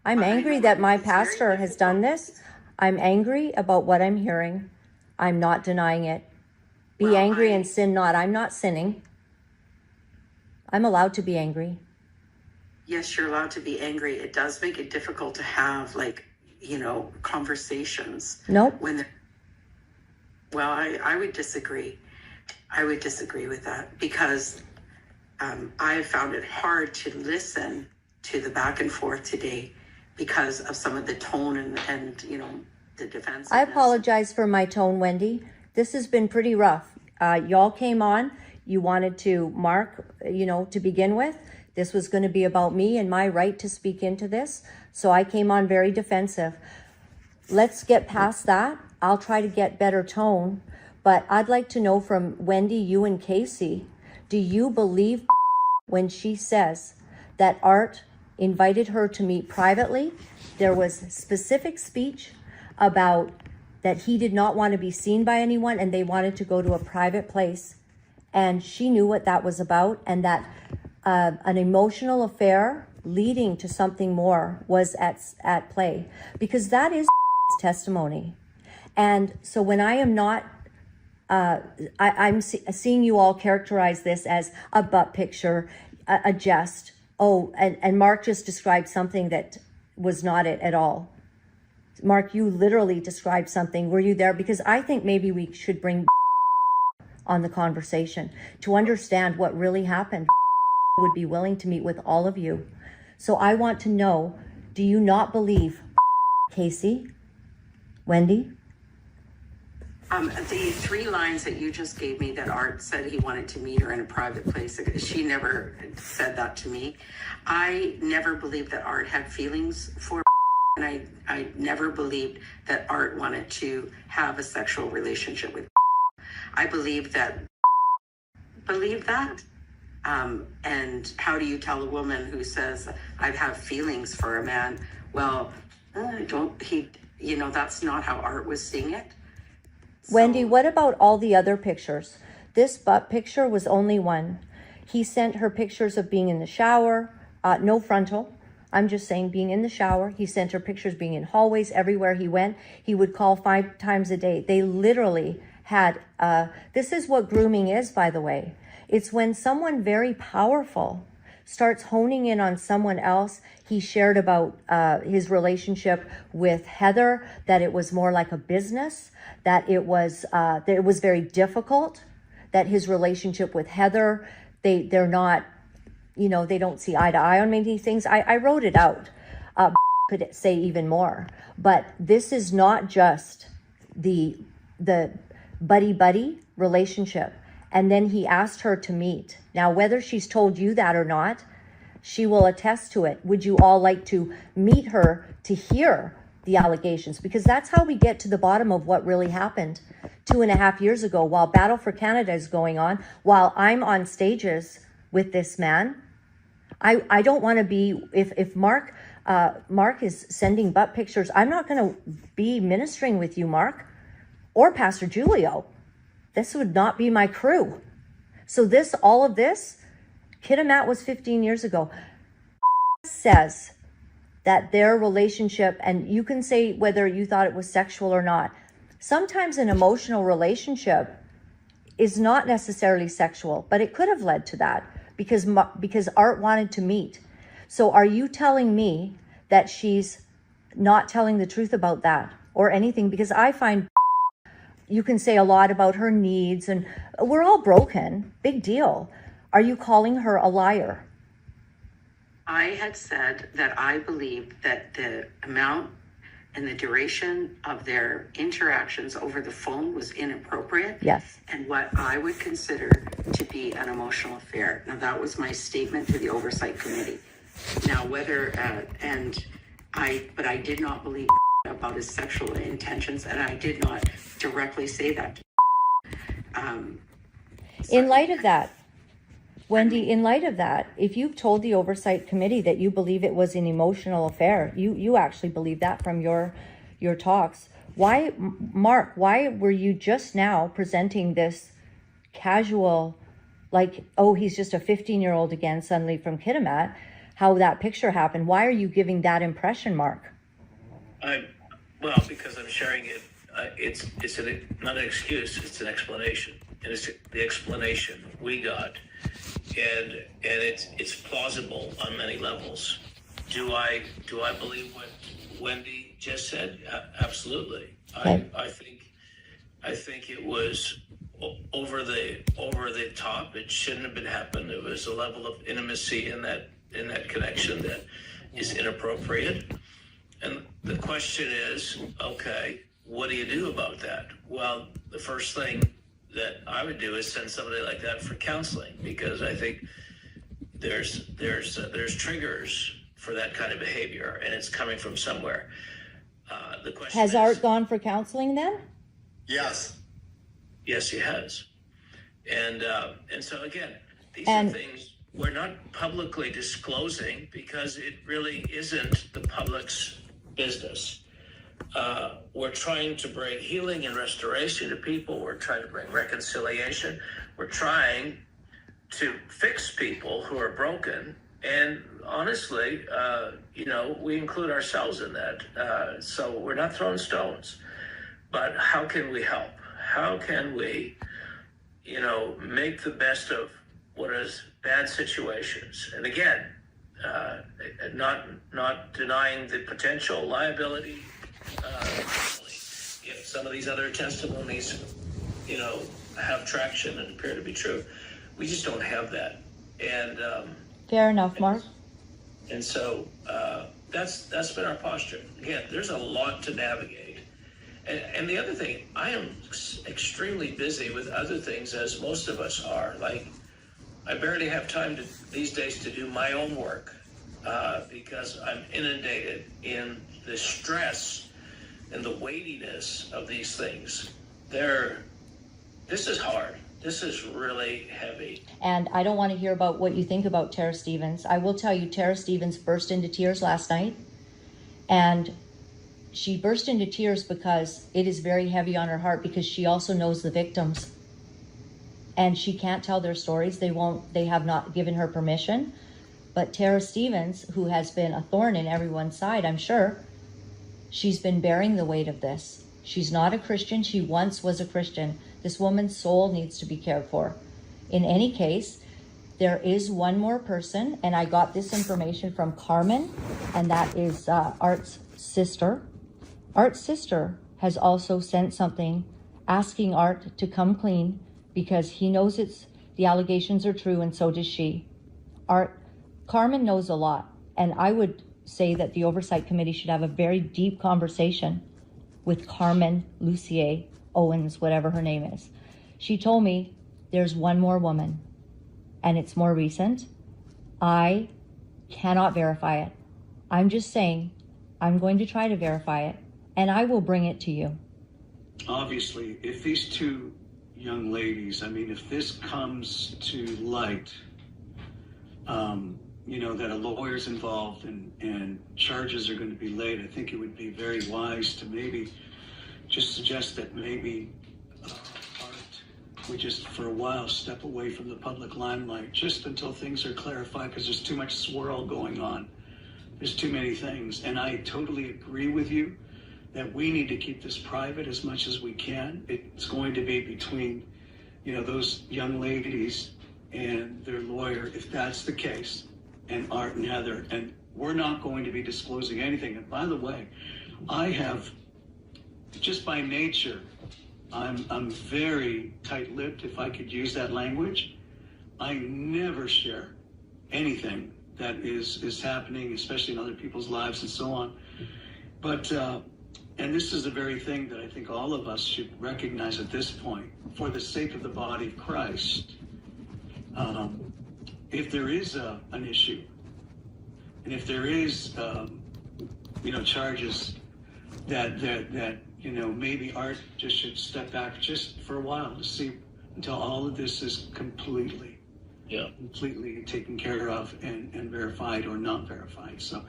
I'm angry that my pastor has done this. I'm angry about what I'm hearing. I'm not denying it. Be angry and sin not. I'm not sinning. I'm allowed to be angry. Yes, you're allowed to be angry. It does make it difficult to have conversations. Nope. I would disagree. I would disagree with that because I found it hard to listen to the back and forth today because of some of the tone and you know, the defense. I apologize for my tone, Wendy. This has been pretty rough. Y'all came on, you wanted to Mark, you know, to begin with. This was going to be about me and my right to speak into this. So I came on very defensive. Let's get past that. I'll try to get better tone. But I'd like to know from Wendy, you and Casey, do you believe when she says that Art invited her to meet privately? There was specific speech about that he did not want to be seen by anyone and they wanted to go to a private place. And she knew what that was about, and that an emotional affair leading to something more was at play, because that is testimony. And so when I am not, I'm seeing you all characterize this as a butt picture, a jest. Oh, and Mark just described something that was not it at all. Mark, you literally described something. Were you there? Because I think maybe we should bring on the conversation to understand what really happened. Would be willing to meet with all of you. So I want to know, do you not believe Casey? Wendy? The 3 lines that you just gave me that Art said he wanted to meet her in a private place, she never said that to me. I never believed that Art had feelings for, and I never believed that Art wanted to have a sexual relationship with. I believe that. And how do you tell a woman who says, I have feelings for a man? Well, you know, that's not how Art was seeing it. Wendy, what about all the other pictures? This butt picture was only one. He sent her pictures of being in the shower, no frontal. I'm just saying being in the shower. He sent her pictures being in hallways everywhere he went. He would call 5 times a day. They literally had, this is what grooming is, by the way. It's when someone very powerful starts honing in on someone else. He shared about his relationship with Heather, that it was more like a business, that it was very difficult, that his relationship with Heather, they're not, you know, they don't see eye to eye on many things. I wrote it out. Could say even more, but this is not just the buddy relationship. And then he asked her to meet. Now, whether she's told you that or not, she will attest to it. Would you all like to meet her to hear the allegations? Because that's how we get to the bottom of what really happened 2.5 years ago, while Battle for Canada is going on, while I'm on stages with this man. I don't want to be, if Mark is sending butt pictures, I'm not going to be ministering with you, Mark, or Pastor Julio. This would not be my crew. So all of this, Kitimat was 15 years ago, says that their relationship, and you can say whether you thought it was sexual or not, sometimes an emotional relationship is not necessarily sexual, but it could have led to that because Art wanted to meet. So are you telling me that she's not telling the truth about that or anything? Because I find you can say a lot about her needs, and we're all broken. Big deal. Are you calling her a liar? I had said that I believed that the amount and the duration of their interactions over the phone was inappropriate. Yes. And what I would consider to be an emotional affair. Now, that was my statement to the Oversight Committee. Now, but I did not believe about his sexual intentions, and I did not directly say that. In light of that, Wendy, in light of that, if you've told the Oversight Committee that you believe it was an emotional affair, you actually believe that from your talks. Why, Mark, why were you just now presenting this casual, like, oh, he's just a 15-year-old again suddenly from Kitimat, how that picture happened? Why are you giving that impression, Mark? Well, because I'm sharing it. It's not an excuse. It's an explanation, and it's the explanation we got, and it's plausible on many levels. Do I believe what Wendy just said? Absolutely. Okay. I think it was over the top. It shouldn't have been happened. It was a level of intimacy in that in that connection that is inappropriate. And the question is, okay, what do you do about that? Well, the first thing that I would do is send somebody like that for counseling, because I think there's triggers for that kind of behavior, and it's coming from somewhere. The question Has is, Art gone for counseling then? Yes. yes, he has. And so again, these And- are things we're not publicly disclosing because it really isn't the public's business. We're trying to bring healing and restoration to people. We're trying to bring reconciliation. We're trying to fix people who are broken. And honestly, we include ourselves in that. So we're not throwing stones. But how can we help? How can we, make the best of what is bad situations? And again, not denying the potential liability. If some of these other testimonies, have traction and appear to be true, we just don't have that. And Fair enough, Mark. and so that's been our posture. Again, there's a lot to navigate. And the other thing, I am extremely busy with other things, as most of us are. Like, I barely have time these days to do my own work because I'm inundated in the stress and the weightiness of these things. This is hard. This is really heavy. And I don't want to hear about what you think about Tara Stevens. I will tell you, Tara Stevens burst into tears last night. And she burst into tears because it is very heavy on her heart, because she also knows the victims. And she can't tell their stories. They have not given her permission. But Tara Stevens, who has been a thorn in everyone's side, I'm sure, she's been bearing the weight of this. She's not a Christian. She once was a Christian. This woman's soul needs to be cared for. In any case, there is one more person, and I got this information from Carmen, and that is Art's sister. Art's sister has also sent something asking Art to come clean because he knows the allegations are true, and so does she. Carmen knows a lot, and I would say that the Oversight Committee should have a very deep conversation with Carmen Lucier Owens, whatever her name is. She told me there's one more woman, and it's more recent. I cannot verify it. I'm just saying I'm going to try to verify it, and I will bring it to you. Obviously, if these two young ladies, if this comes to light, that a lawyer's involved and charges are going to be laid, I think it would be very wise to maybe just suggest that maybe Art would just for a while step away from the public limelight just until things are clarified, because there's too much swirl going on. There's too many things. And I totally agree with you that we need to keep this private as much as we can. It's going to be between, those young ladies and their lawyer, if that's the case, and Art and Heather. And we're not going to be disclosing anything. And by the way, I have, just by nature, I'm very tight-lipped, if I could use that language. I never share anything that is happening, especially in other people's lives and so on. But, and this is the very thing that I think all of us should recognize at this point, for the sake of the body of Christ. If there is an issue, and if there is, charges that maybe Art just should step back just for a while to see until all of this is completely taken care of and verified or not verified. So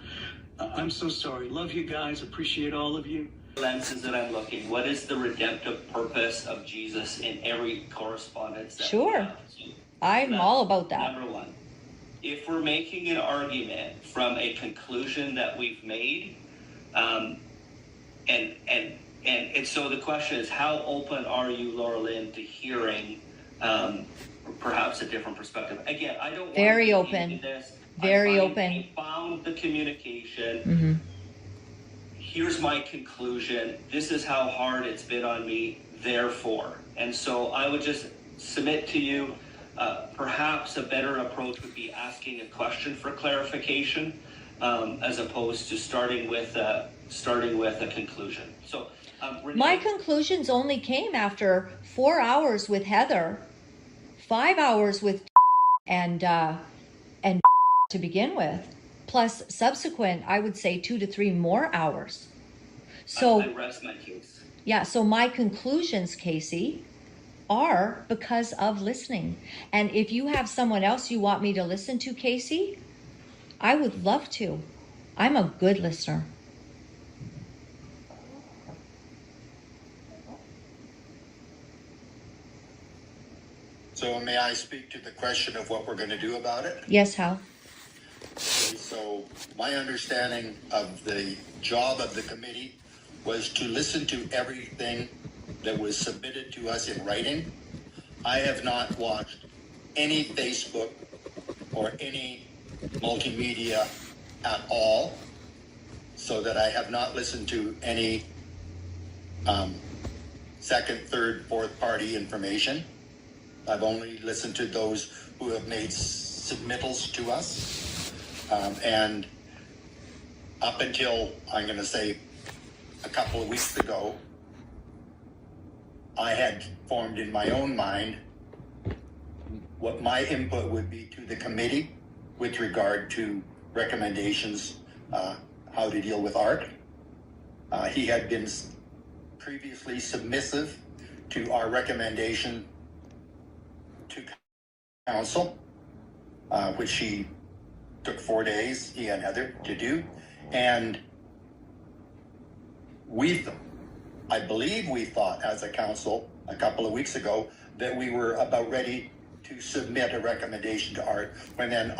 I'm so sorry. Love you guys. Appreciate all of you. Lenses that I'm looking, what is the redemptive purpose of Jesus in every correspondence that Sure. we have? I'm all about that. Number one, if we're making an argument from a conclusion that we've made, and so the question is, how open are you, Laura-Lynn, to hearing perhaps a different perspective? Again, I don't want Very to open. into this. Very I open. found the communication. Mm-hmm. Here's my conclusion. This is how hard it's been on me, therefore. And so I would just submit to you perhaps a better approach would be asking a question for clarification, as opposed to starting with a conclusion. So, My conclusions only came after 4 hours with Heather, 5 hours with and to begin with, plus subsequent, I would say 2 to 3 more hours. So I rest my case. Yeah, so my conclusions, Casey, are because of listening. And if you have someone else you want me to listen to, Casey, I would love to. I'm a good listener. So may I speak to the question of what we're going to do about it? Yes, Hal. Okay, so my understanding of the job of the committee was to listen to everything that was submitted to us in writing. I have not watched any Facebook or any multimedia at all, so that I have not listened to any second, third, fourth party information. I've only listened to those who have made submittals to us. And up until, I'm going to say, a couple of weeks ago, I had formed in my own mind what my input would be to the committee with regard to recommendations, how to deal with art. He had been previously submissive to our recommendation to council, which he took 4 days, he and Heather, to do. And I believe we thought as a council a couple of weeks ago that we were about ready to submit a recommendation to art, when then a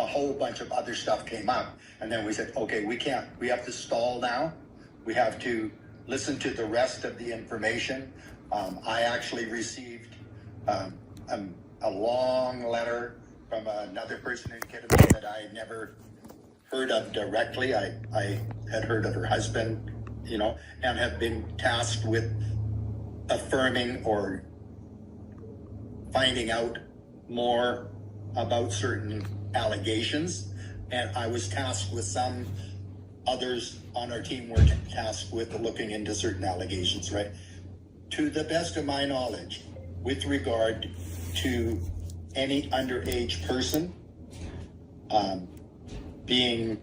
whole bunch of other stuff came up. And then we said, okay, we have to stall now. We have to listen to the rest of the information. I actually received a long letter from another person in Kitimat that I had never heard of directly. I had heard of her husband, and have been tasked with affirming or finding out more about certain allegations. And I was tasked with some others on our team were tasked with looking into certain allegations, right? To the best of my knowledge, with regard to any underage person being,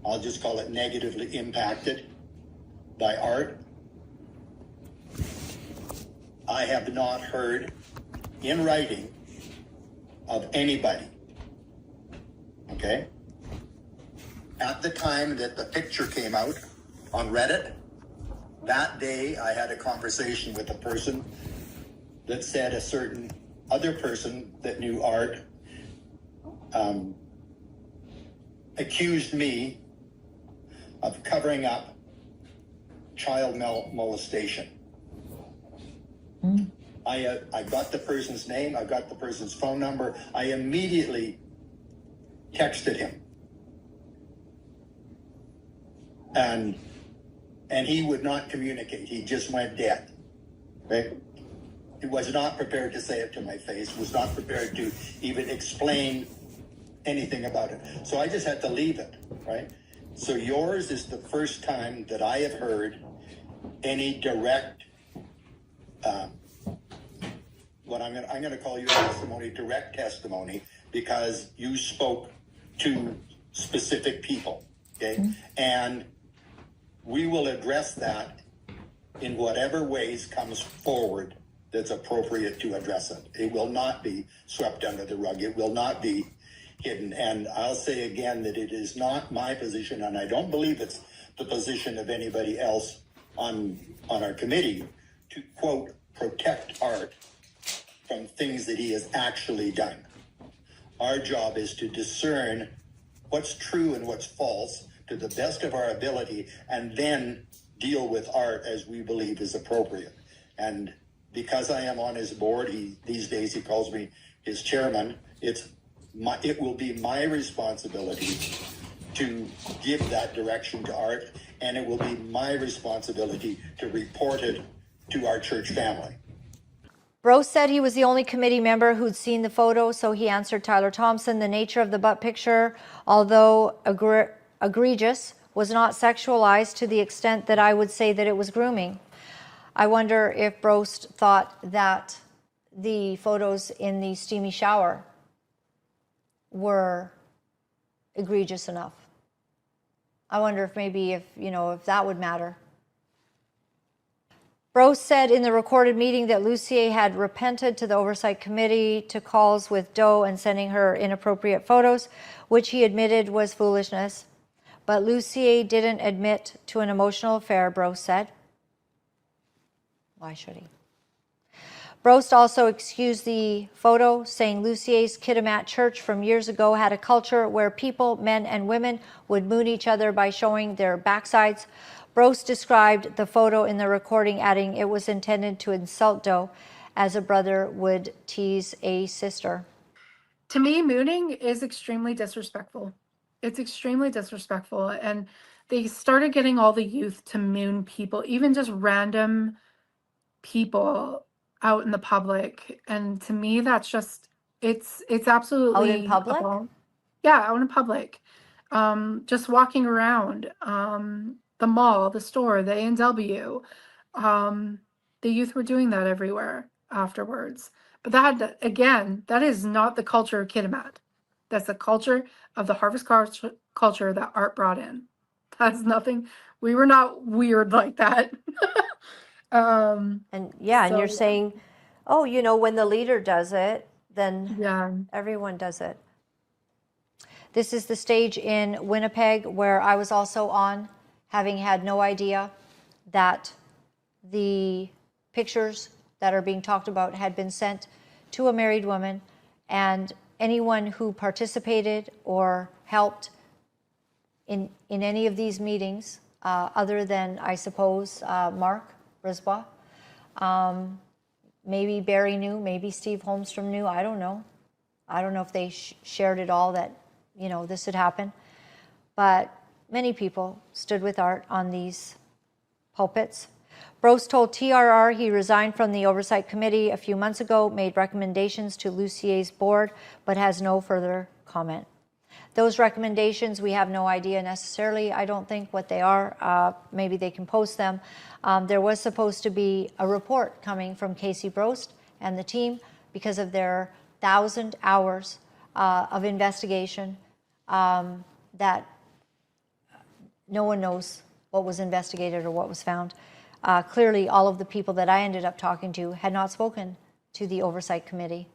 I'll just call it, negatively impacted by art, I have not heard in writing of anybody, okay? At the time that the picture came out on Reddit, that day I had a conversation with a person that said a certain other person that knew art accused me of covering up child molestation. I got the person's name, I got the person's phone number, I immediately texted him. And he would not communicate, he just went dead, right? He was not prepared to say it to my face, was not prepared to even explain anything about it. So I just had to leave it, right? So yours is the first time that I have heard any direct, what I'm going to call your testimony, direct testimony, because you spoke to specific people, okay? Mm-hmm. And we will address that in whatever ways comes forward that's appropriate to address it. It will not be swept under the rug. It will not be hidden. And I'll say again that it is not my position, and I don't believe it's the position of anybody else on our committee, to, quote, protect art from things that he has actually done. Our job is to discern what's true and what's false to the best of our ability, and then deal with art as we believe is appropriate. And because I am on his board, these days he calls me his chairman, it will be my responsibility to give that direction to art, and it will be my responsibility to report it to our church family. Brose said he was the only committee member who'd seen the photo, so he answered Tyler Thompson. The nature of the butt picture, although egregious, was not sexualized to the extent that I would say that it was grooming. I wonder if Brose thought that the photos in the steamy shower were egregious enough. I wonder if maybe if that would matter. Brose said in the recorded meeting that Lucier had repented to the Oversight Committee to calls with Doe and sending her inappropriate photos, which he admitted was foolishness. But Lucier didn't admit to an emotional affair, Brose said. Why should he? Brose also excused the photo, saying Lucier's Kitimat church from years ago had a culture where people, men and women, would moon each other by showing their backsides. Brose described the photo in the recording, adding it was intended to insult Doe, as a brother would tease a sister. To me, mooning is extremely disrespectful. It's extremely disrespectful. And they started getting all the youth to moon people, even just random people out in the public. And to me, that's just, it's absolutely Out in public? Yeah, out in public. Just walking around, the mall, the store, the A&W. The youth were doing that everywhere afterwards. But that, again, that is not the culture of Kitimat. That's the culture of the harvest culture that Art brought in. That's nothing. We were not weird like that. And you're saying, oh, when the leader does it, then everyone does it. This is the stage in Winnipeg where I was also on, having had no idea that the pictures that are being talked about had been sent to a married woman, and anyone who participated or helped in any of these meetings, other than, I suppose, Mark Brisbois, maybe Barry knew, maybe Steve Holmstrom knew, I don't know. I don't know if they shared it all that, this had happened. But many people stood with Art on these pulpits. Brose told TRR he resigned from the Oversight Committee a few months ago, made recommendations to Lucier's board, but has no further comment. Those recommendations, we have no idea necessarily, I don't think, what they are. Maybe they can post them. There was supposed to be a report coming from Casey Brost and the team because of their 1,000 hours of investigation that no one knows what was investigated or what was found. Clearly, all of the people that I ended up talking to had not spoken to the Oversight Committee.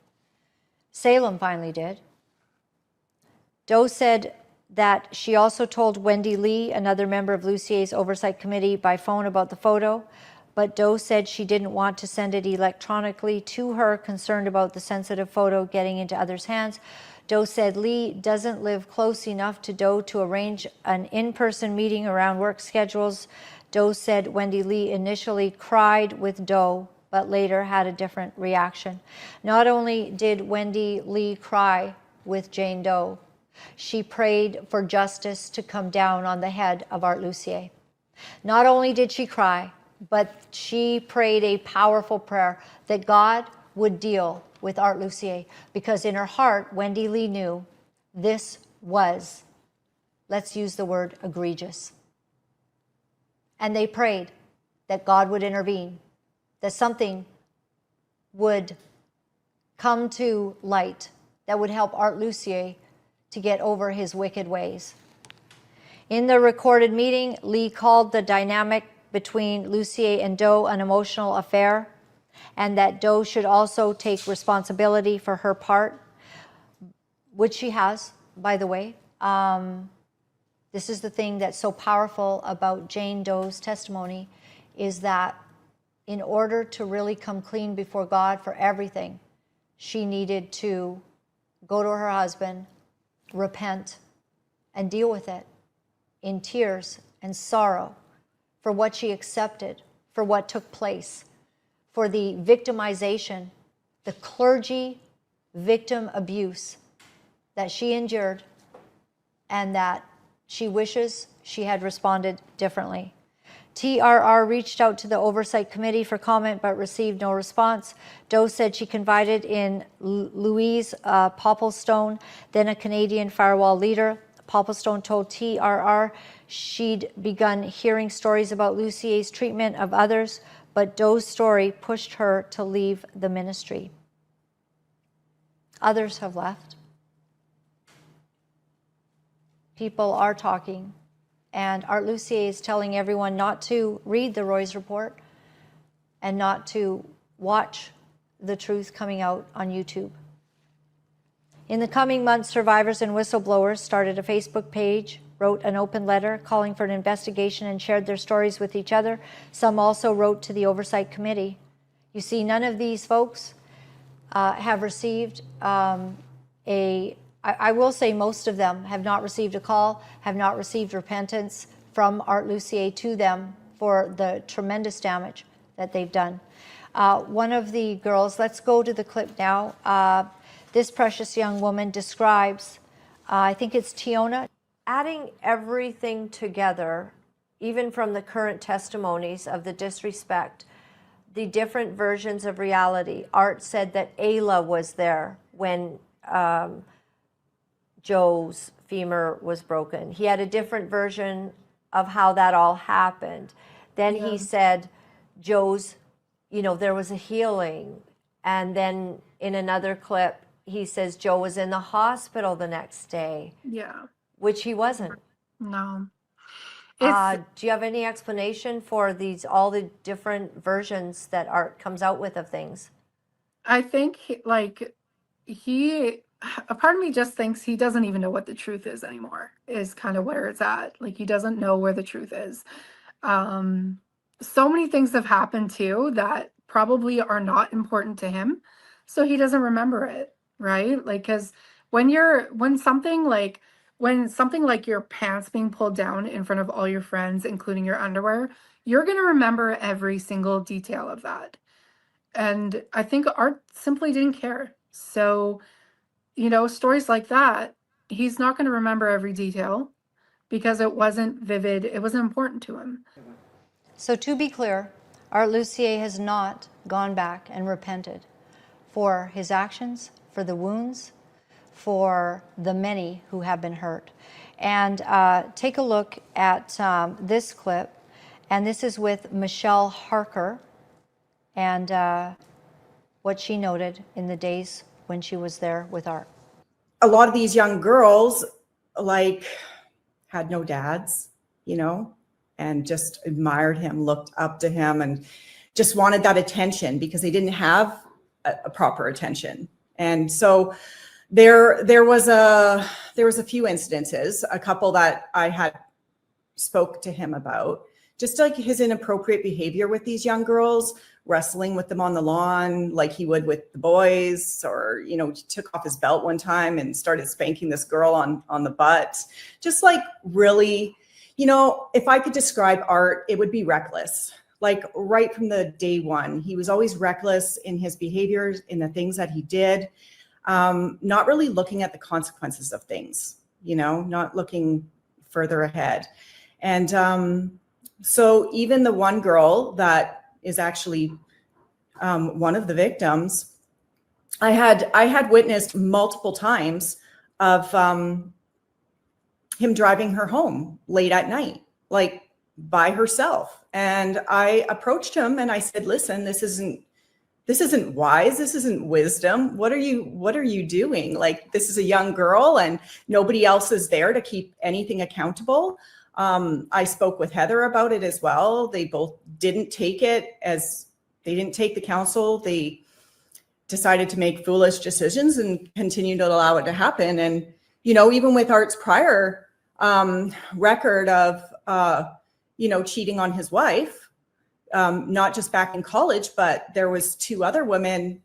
Salem finally did. Doe said that she also told Wendy Lee, another member of Lucier's Oversight Committee, by phone about the photo, but Doe said she didn't want to send it electronically to her, concerned about the sensitive photo getting into others' hands. Doe said Lee doesn't live close enough to Doe to arrange an in-person meeting around work schedules. Doe said Wendy Lee initially cried with Doe, but later had a different reaction. Not only did Wendy Lee cry with Jane Doe, she prayed for justice to come down on the head of Art Lucier. Not only did she cry, but she prayed a powerful prayer that God would deal with Art Lucier, because in her heart, Wendy Lee knew this was, let's use the word, egregious. And they prayed that God would intervene, that something would come to light that would help Art Lucier to get over his wicked ways. In the recorded meeting, Lee called the dynamic between Lucier and Doe an emotional affair, and that Doe should also take responsibility for her part, which she has, by the way. This is the thing that's so powerful about Jane Doe's testimony, is that in order to really come clean before God for everything, she needed to go to her husband, repent, and deal with it in tears and sorrow for what she accepted, for what took place, for the victimization, the clergy victim abuse that she endured, and that she wishes she had responded differently. TRR reached out to the Oversight Committee for comment but received no response. Doe said she confided in Louise Popplestone, then a Canadian firewall leader. Popplestone told TRR she'd begun hearing stories about Lucier's treatment of others, but Doe's story pushed her to leave the ministry. Others have left. People are talking. And Art Lucier is telling everyone not to read the Roy's report and not to watch the truth coming out on YouTube. In the coming months, survivors and whistleblowers started a Facebook page, wrote an open letter calling for an investigation, and shared their stories with each other. Some also wrote to the Oversight Committee. You see, none of these folks have received I will say most of them have not received a call, have not received repentance from Art Lucier to them for the tremendous damage that they've done. One of the girls, let's go to the clip now. This precious young woman describes, I think it's Tiona. Adding everything together, even from the current testimonies of the disrespect, the different versions of reality. Art said that Ayla was there when Joe's femur was broken. He had a different version of how that all happened. Then he said Joe's, there was a healing. And then in another clip, he says Joe was in the hospital the next day. Yeah. Which he wasn't. No. Do you have any explanation for all the different versions that Art comes out with of things? I think a part of me just thinks he doesn't even know what the truth is anymore, is kind of where it's at. Like, he doesn't know where the truth is. So many things have happened too that probably are not important to him. So he doesn't remember it, right? Like, because when something like your pants being pulled down in front of all your friends, including your underwear, you're going to remember every single detail of that. And I think Art simply didn't care. So, stories like that, he's not going to remember every detail because it wasn't vivid. It wasn't important to him. So to be clear, Art Lucier has not gone back and repented for his actions, for the wounds, for the many who have been hurt. And take a look at this clip. And this is with Michelle Harker and what she noted in the days when she was there with Art. A lot of these young girls had no dads, and just admired him, looked up to him, and just wanted that attention because they didn't have a proper attention. And so there was a few incidences, a couple that I had spoke to him about, just like his inappropriate behavior with these young girls, wrestling with them on the lawn like he would with the boys, or, he took off his belt one time and started spanking this girl on the butt. Just really, if I could describe Art, it would be reckless. Right from the day one, he was always reckless in his behaviors, in the things that he did, not really looking at the consequences of things, not looking further ahead. And so even the one girl that is actually one of the victims, I had witnessed multiple times of him driving her home late at night, by herself. And I approached him and I said, listen, this isn't wise. This isn't wisdom. What are you doing? This is a young girl and nobody else is there to keep anything accountable. I spoke with Heather about it as well. They both didn't take the counsel. They decided to make foolish decisions and continue to allow it to happen. And, even with Art's prior record of, cheating on his wife, not just back in college, but there was two other women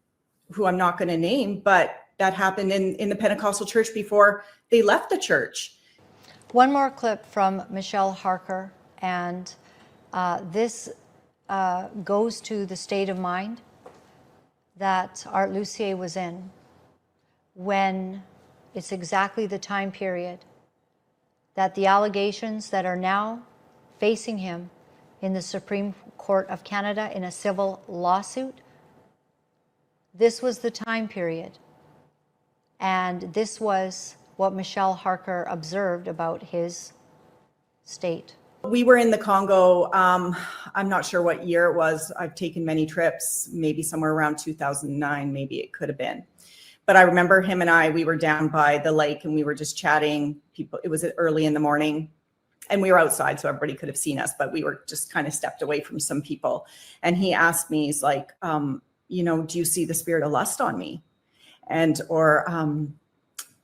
who I'm not going to name, but that happened in the Pentecostal church before they left the church. One more clip from Michelle Harker, and this goes to the state of mind that Art Lucier was in when it's exactly the time period that the allegations that are now facing him in the Supreme Court of Canada in a civil lawsuit. This was the time period. And this was what Michelle Harker observed about his state. We were in the Congo. I'm not sure what year it was. I've taken many trips, maybe somewhere around 2009, maybe it could have been. But I remember him and we were down by the lake and we were just chatting. It was early in the morning and we were outside so everybody could have seen us, but we were just kind of stepped away from some people. And he asked me, he's like, do you see the spirit of lust on me? And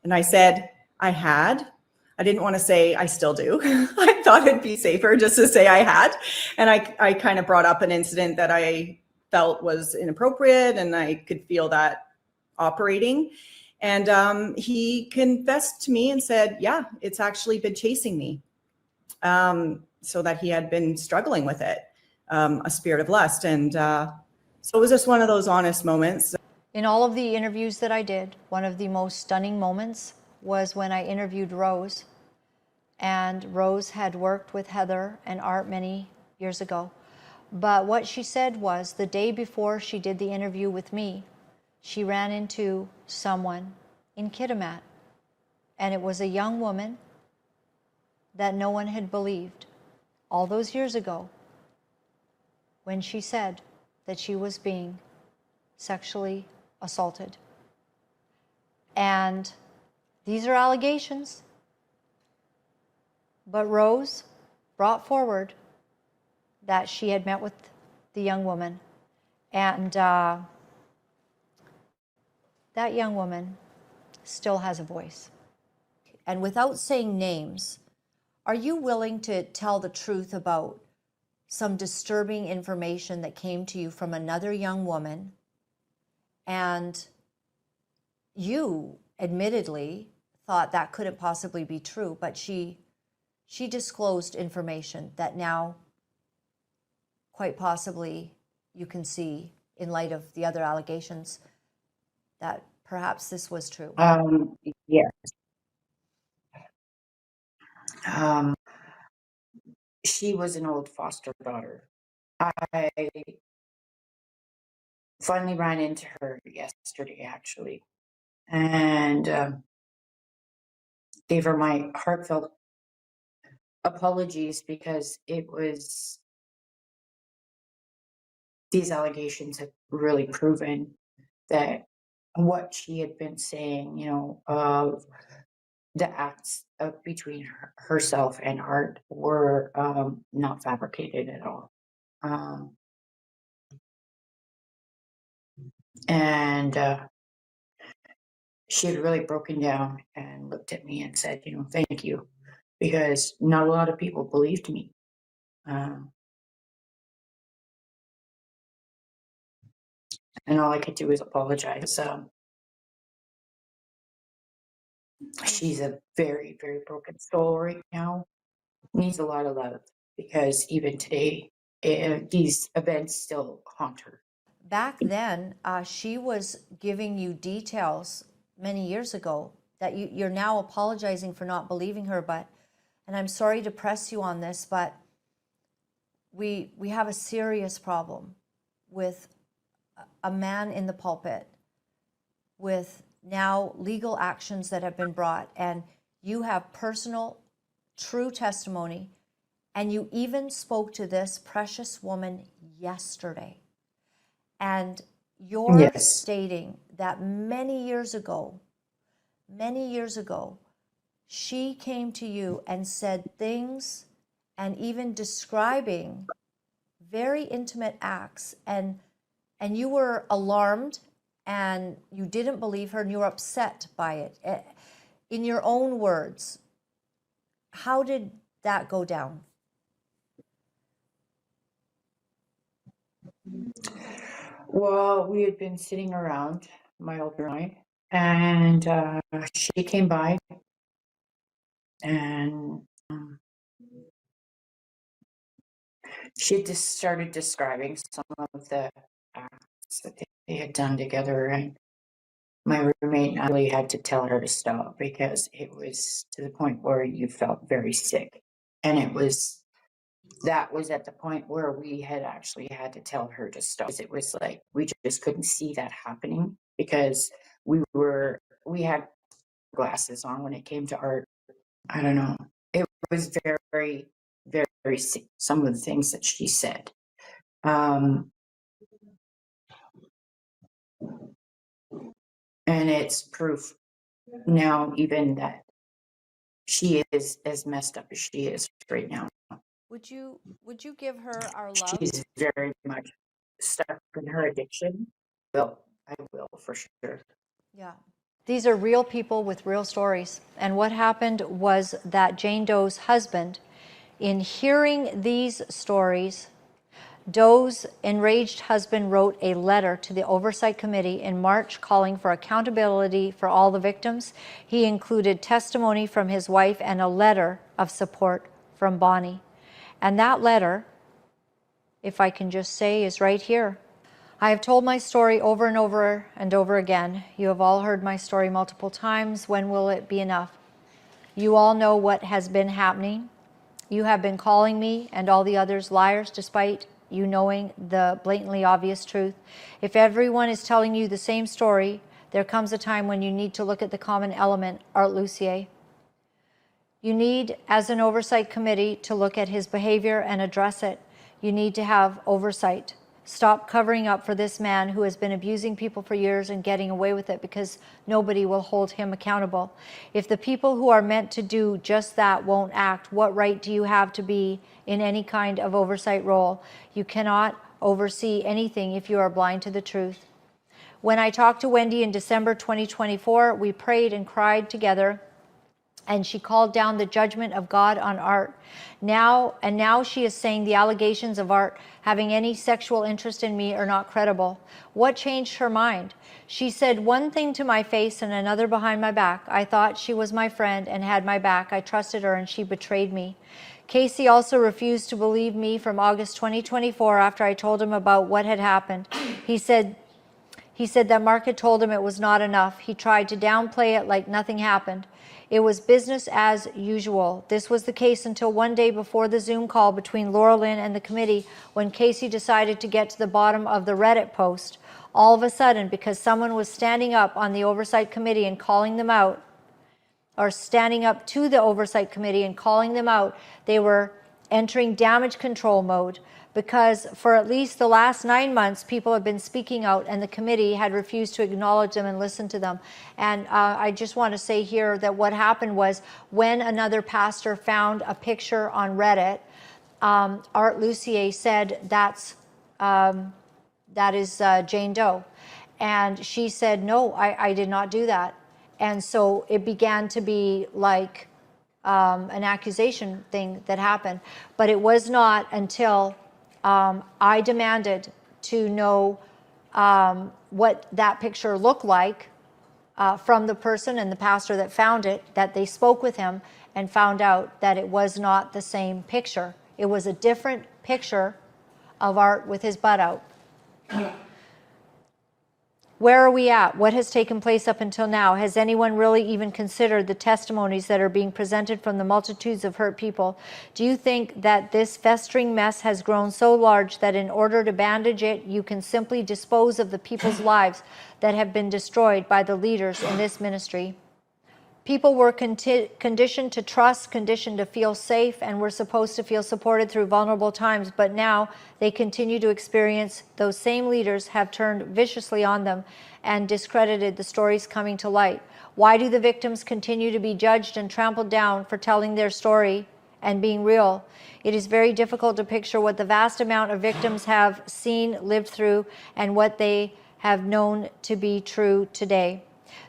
I said, I didn't want to say I still do. I thought it'd be safer just to say I had. And I kind of brought up an incident that I felt was inappropriate and I could feel that operating. And he confessed to me and said, yeah, it's actually been chasing me. So that he had been struggling with it, a spirit of lust. And so it was just one of those honest moments. In all of the interviews that I did, one of the most stunning moments was when I interviewed Rose. And Rose had worked with Heather and Art many years ago. But what she said was the day before she did the interview with me, she ran into someone in Kitimat. And it was a young woman that no one had believed all those years ago when she said that she was being sexually assaulted. And these are allegations. But Rose brought forward that she had met with the young woman. And that young woman still has a voice. And without saying names, are you willing to tell the truth about some disturbing information that came to you from another young woman? And you admittedly thought that couldn't possibly be true, but she disclosed information that now quite possibly you can see in light of the other allegations that perhaps this was true. Yes. She was an old foster daughter. I finally ran into her yesterday, actually, and gave her my heartfelt apologies because these allegations have really proven that what she had been saying, of the acts between herself and Art were not fabricated at all. And she had really broken down and looked at me and said, thank you, because not a lot of people believed me. And all I could do is apologize. She's a very, very broken soul right now. Needs a lot of love because even today, these events still haunt her. Back then, she was giving you details many years ago that you're now apologizing for not believing her, and I'm sorry to press you on this, but we have a serious problem with a man in the pulpit with now legal actions that have been brought, and you have personal, true testimony, and you even spoke to this precious woman yesterday. And you're stating that many years ago, she came to you and said things and even describing very intimate acts, and you were alarmed and you didn't believe her and you were upset by it. In your own words, how did that go down? Well, we had been sitting around, my older and I, and she came by and she just started describing some of the acts that they had done together, and my roommate really had to tell her to stop because it was to the point where you felt very sick, and it was that was at the point where we had actually had to tell her to stop. It was like we just couldn't see that happening because we had glasses on when it came to art. I don't know. It was very, very sick, some of the things that she said. And it's proof now even that she is as messed up as she is right now. Would you give her our love? She's very much stuck in her addiction. Well, I will for sure. Yeah. These are real people with real stories. And what happened was that Jane Doe's husband, in hearing these stories, Doe's enraged husband wrote a letter to the Oversight Committee in March calling for accountability for all the victims. He included testimony from his wife and a letter of support from Bonnie. And that letter, if I can just say, is right here. I have told my story over and over and over again. You have all heard my story multiple times. When will it be enough? You all know what has been happening. You have been calling me and all the others liars despite you knowing the blatantly obvious truth. If everyone is telling you the same story, there comes a time when you need to look at the common element, Art Lucier. You need, as an oversight committee, to look at his behavior and address it. You need to have oversight. Stop covering up for this man who has been abusing people for years and getting away with it because nobody will hold him accountable. If the people who are meant to do just that won't act, what right do you have to be in any kind of oversight role? You cannot oversee anything if you are blind to the truth. When I talked to Wendy in December 2024, we prayed and cried together, and she called down the judgment of God on Art. Now she is saying the allegations of Art having any sexual interest in me are not credible. What changed her mind? She said one thing to my face and another behind my back. I thought she was my friend and had my back. I trusted her and she betrayed me. Casey also refused to believe me from August 2024 after I told him about what had happened. He said that Mark had told him it was not enough. He tried to downplay it like nothing happened. It was business as usual. This was the case until one day before the Zoom call between Laura-Lynn and the committee when Casey decided to get to the bottom of the Reddit post. All of a sudden, because someone was standing up on the Oversight Committee and calling them out, or standing up to the Oversight Committee and calling them out, they were entering damage control mode. Because for at least the last 9 months, people have been speaking out and the committee had refused to acknowledge them and listen to them. And I just want to say here that what happened was when another pastor found a picture on Reddit, Art Lucier said that is Jane Doe. And she said, no, I did not do that. And so it began to be like an accusation thing that happened. But it was not until I demanded to know what that picture looked like from the person and the pastor that found it, that they spoke with him and found out that it was not the same picture. It was a different picture of Art with his butt out. Where are we at? What has taken place up until now? Has anyone really even considered the testimonies that are being presented from the multitudes of hurt people? Do you think that this festering mess has grown so large that in order to bandage it, you can simply dispose of the people's lives that have been destroyed by the leaders in this ministry? People were conditioned to trust, conditioned to feel safe, and were supposed to feel supported through vulnerable times, but now they continue to experience those same leaders have turned viciously on them and discredited the stories coming to light. Why do the victims continue to be judged and trampled down for telling their story and being real? It is very difficult to picture what the vast amount of victims have seen, lived through, and what they have known to be true today.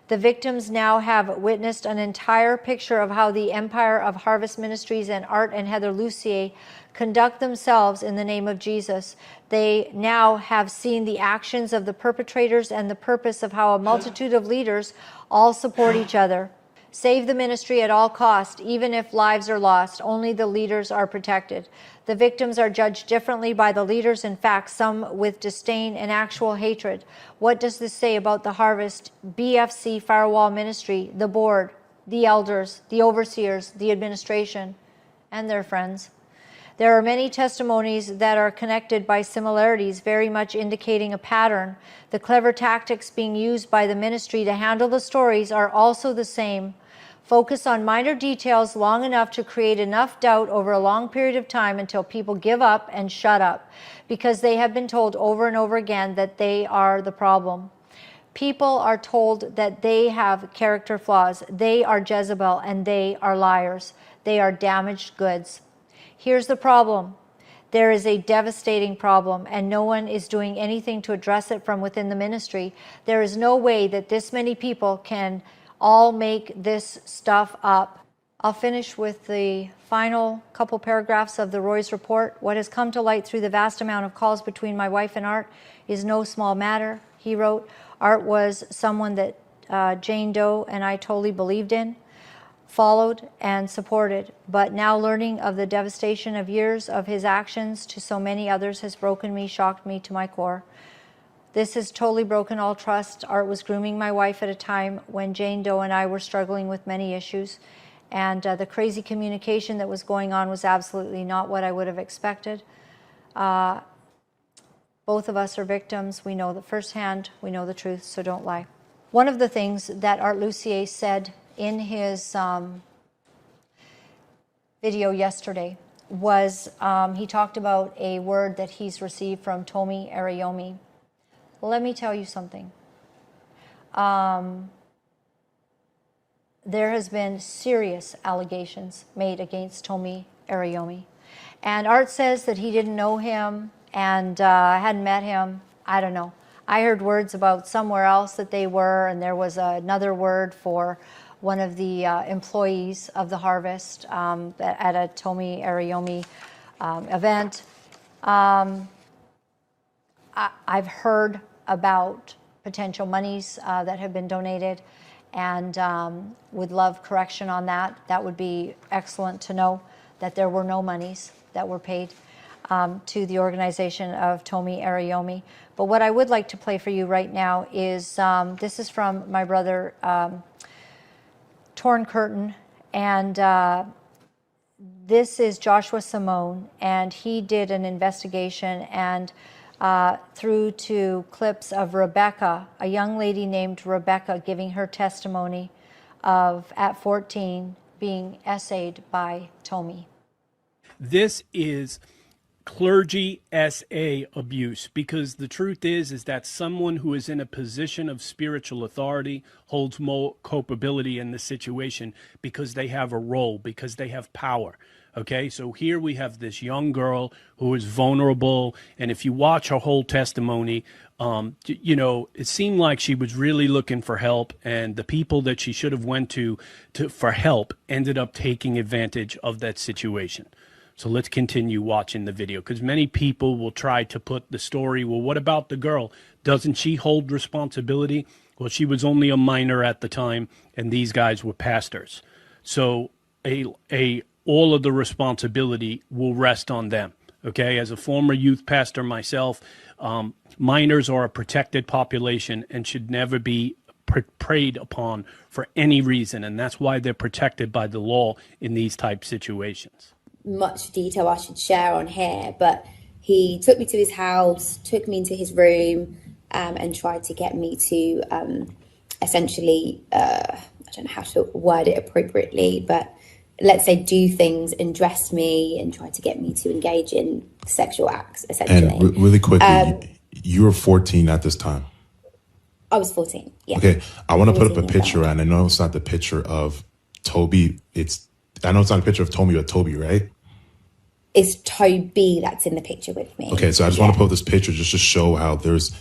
The victims now have witnessed an entire picture of how the empire of Harvest Ministries and Art and Heather Lucier conduct themselves in the name of Jesus. They now have seen the actions of the perpetrators and the purpose of how a multitude of leaders all support each other. Save the ministry at all cost, even if lives are lost. Only the leaders are protected. The victims are judged differently by the leaders, in fact, some with disdain and actual hatred. What does this say about the Harvest BFC Firewall Ministry, the board, the elders, the overseers, the administration, and their friends? There are many testimonies that are connected by similarities, very much indicating a pattern. The clever tactics being used by the ministry to handle the stories are also the same. Focus on minor details long enough to create enough doubt over a long period of time until people give up and shut up, because they have been told over and over again that they are the problem. People are told that they have character flaws, they are Jezebel, and they are liars. They are damaged goods. Here's the problem. There is a devastating problem, and no one is doing anything to address it from within the ministry. There is no way that this many people can all make this stuff up. I'll finish with the final couple paragraphs of the Roy's report. What has come to light through the vast amount of calls between my wife and Art is no small matter, he wrote. Art was someone that Jane Doe and I totally believed in, followed and supported, but now learning of the devastation of years of his actions to so many others has broken me, shocked me to my core. This has totally broken all trust. Art was grooming my wife at a time when Jane Doe and I were struggling with many issues, and the crazy communication that was going on was absolutely not what I would have expected. Both of us are victims. We know the firsthand, we know the truth, so don't lie. One of the things that Art Lucier said in his video yesterday was he talked about a word that he's received from Tomi Ariyomi. Let me tell you something. There has been serious allegations made against Tomi Ariyomi. And Art says that he didn't know him and hadn't met him. I don't know. I heard words about somewhere else that they were, and there was another word for one of the employees of the Harvest at a Tomi Ariyomi event. I've heard about potential monies that have been donated, and would love correction on that. That would be excellent to know that there were no monies that were paid to the organization of Tomi Ariyomi. But what I would like to play for you right now is, this is from my brother, Torn Curtain, and this is Joshua Simone, and he did an investigation and through to clips of Rebecca, a young lady named Rebecca, giving her testimony of, at 14, being essayed by Tomi. This is clergy SA abuse, because the truth is that someone who is in a position of spiritual authority holds more culpability in the situation because they have a role, because they have power. Okay, so here we have this young girl who is vulnerable, and if you watch her whole testimony, you know, it seemed like she was really looking for help, and the people that she should have went to for help ended up taking advantage of that situation. So let's continue watching the video, because many people will try to put the story, well, what about the girl? Doesn't she hold responsibility? Well, she was only a minor at the time, and these guys were pastors. So all of the responsibility will rest on them. Okay, as a former youth pastor myself, minors are a protected population and should never be preyed upon for any reason, and that's why they're protected by the law in these type situations. Much detail I should share on here, but he took me to his house, took me into his room, and tried to get me to essentially, I don't know how to word it appropriately, but let's say do things and dress me and try to get me to engage in sexual acts, essentially. And really quickly, you were 14 at this time. I was 14, yeah. Okay, I want to put up a picture, and I know it's not the picture of Toby. I know it's not a picture of Toby, but Toby, right? It's Toby that's in the picture with me. Okay, so I just want to put up this picture just to show how there's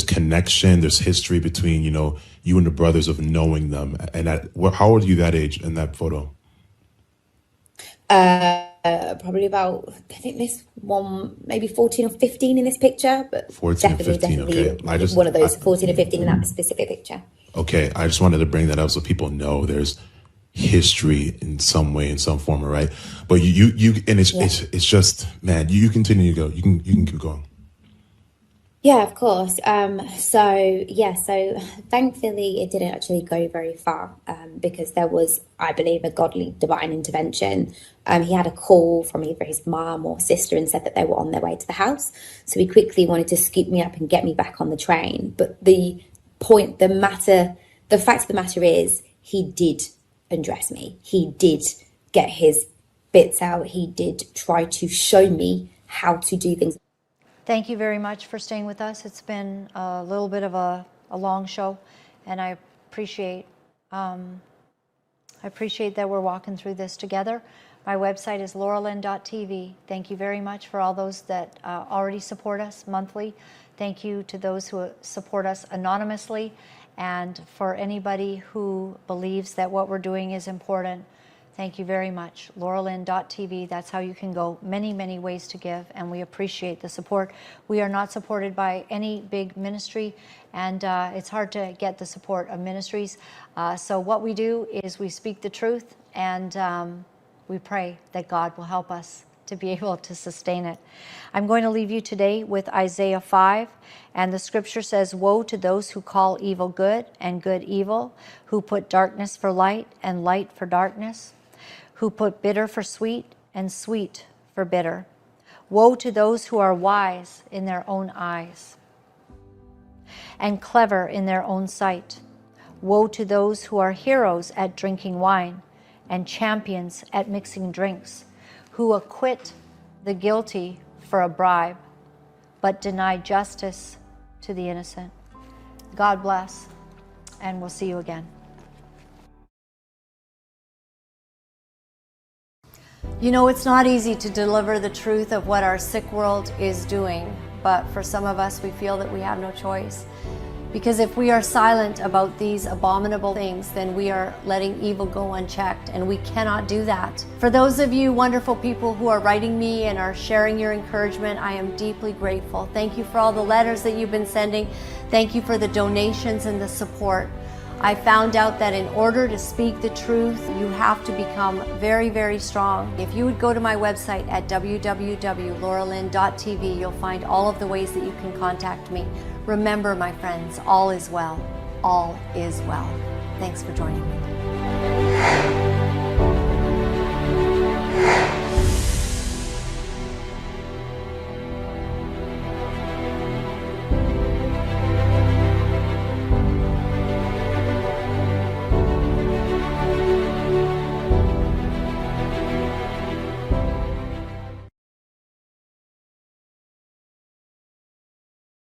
connection, there's history between, you and the brothers of knowing them. And how old are you that age in that photo? Probably about, I think this one, maybe 14 or 15 in this picture, but 14 or 15, okay. One of those, 14 or 15 in that specific picture. Okay, I just wanted to bring that up so people know there's history in some way, in some form, right? But it's just, man, you continue to go. You can keep going. Yeah, of course. So thankfully it didn't actually go very far because there was, I believe, a godly divine intervention. He had a call from either his mom or sister and said that they were on their way to the house. So he quickly wanted to scoop me up and get me back on the train. But the fact of the matter is, he did undress me. He did get his bits out. He did try to show me how to do things. Thank you very much for staying with us. It's been a little bit of a long show, and I appreciate that we're walking through this together. My website is Laura-Lynn.tv. Thank you very much for all those that already support us monthly. Thank you to those who support us anonymously, and for anybody who believes that what we're doing is important. Thank you very much. Laura-Lynn.tv. That's how you can go. Many, many ways to give, and we appreciate the support. We are not supported by any big ministry, and it's hard to get the support of ministries. So what we do is we speak the truth, and we pray that God will help us to be able to sustain it. I'm going to leave you today with Isaiah 5, and the scripture says, "Woe to those who call evil good and good evil, who put darkness for light and light for darkness, who put bitter for sweet and sweet for bitter. Woe to those who are wise in their own eyes and clever in their own sight. Woe to those who are heroes at drinking wine and champions at mixing drinks, who acquit the guilty for a bribe, but deny justice to the innocent." God bless, and we'll see you again. You know, it's not easy to deliver the truth of what our sick world is doing, but for some of us, we feel that we have no choice. Because if we are silent about these abominable things, then we are letting evil go unchecked, and we cannot do that. For those of you wonderful people who are writing me and are sharing your encouragement, I am deeply grateful. Thank you for all the letters that you've been sending. Thank you for the donations and the support. I found out that in order to speak the truth, you have to become very, very strong. If you would go to my website at www.lauralynn.tv, you'll find all of the ways that you can contact me. Remember, my friends, all is well. All is well. Thanks for joining me.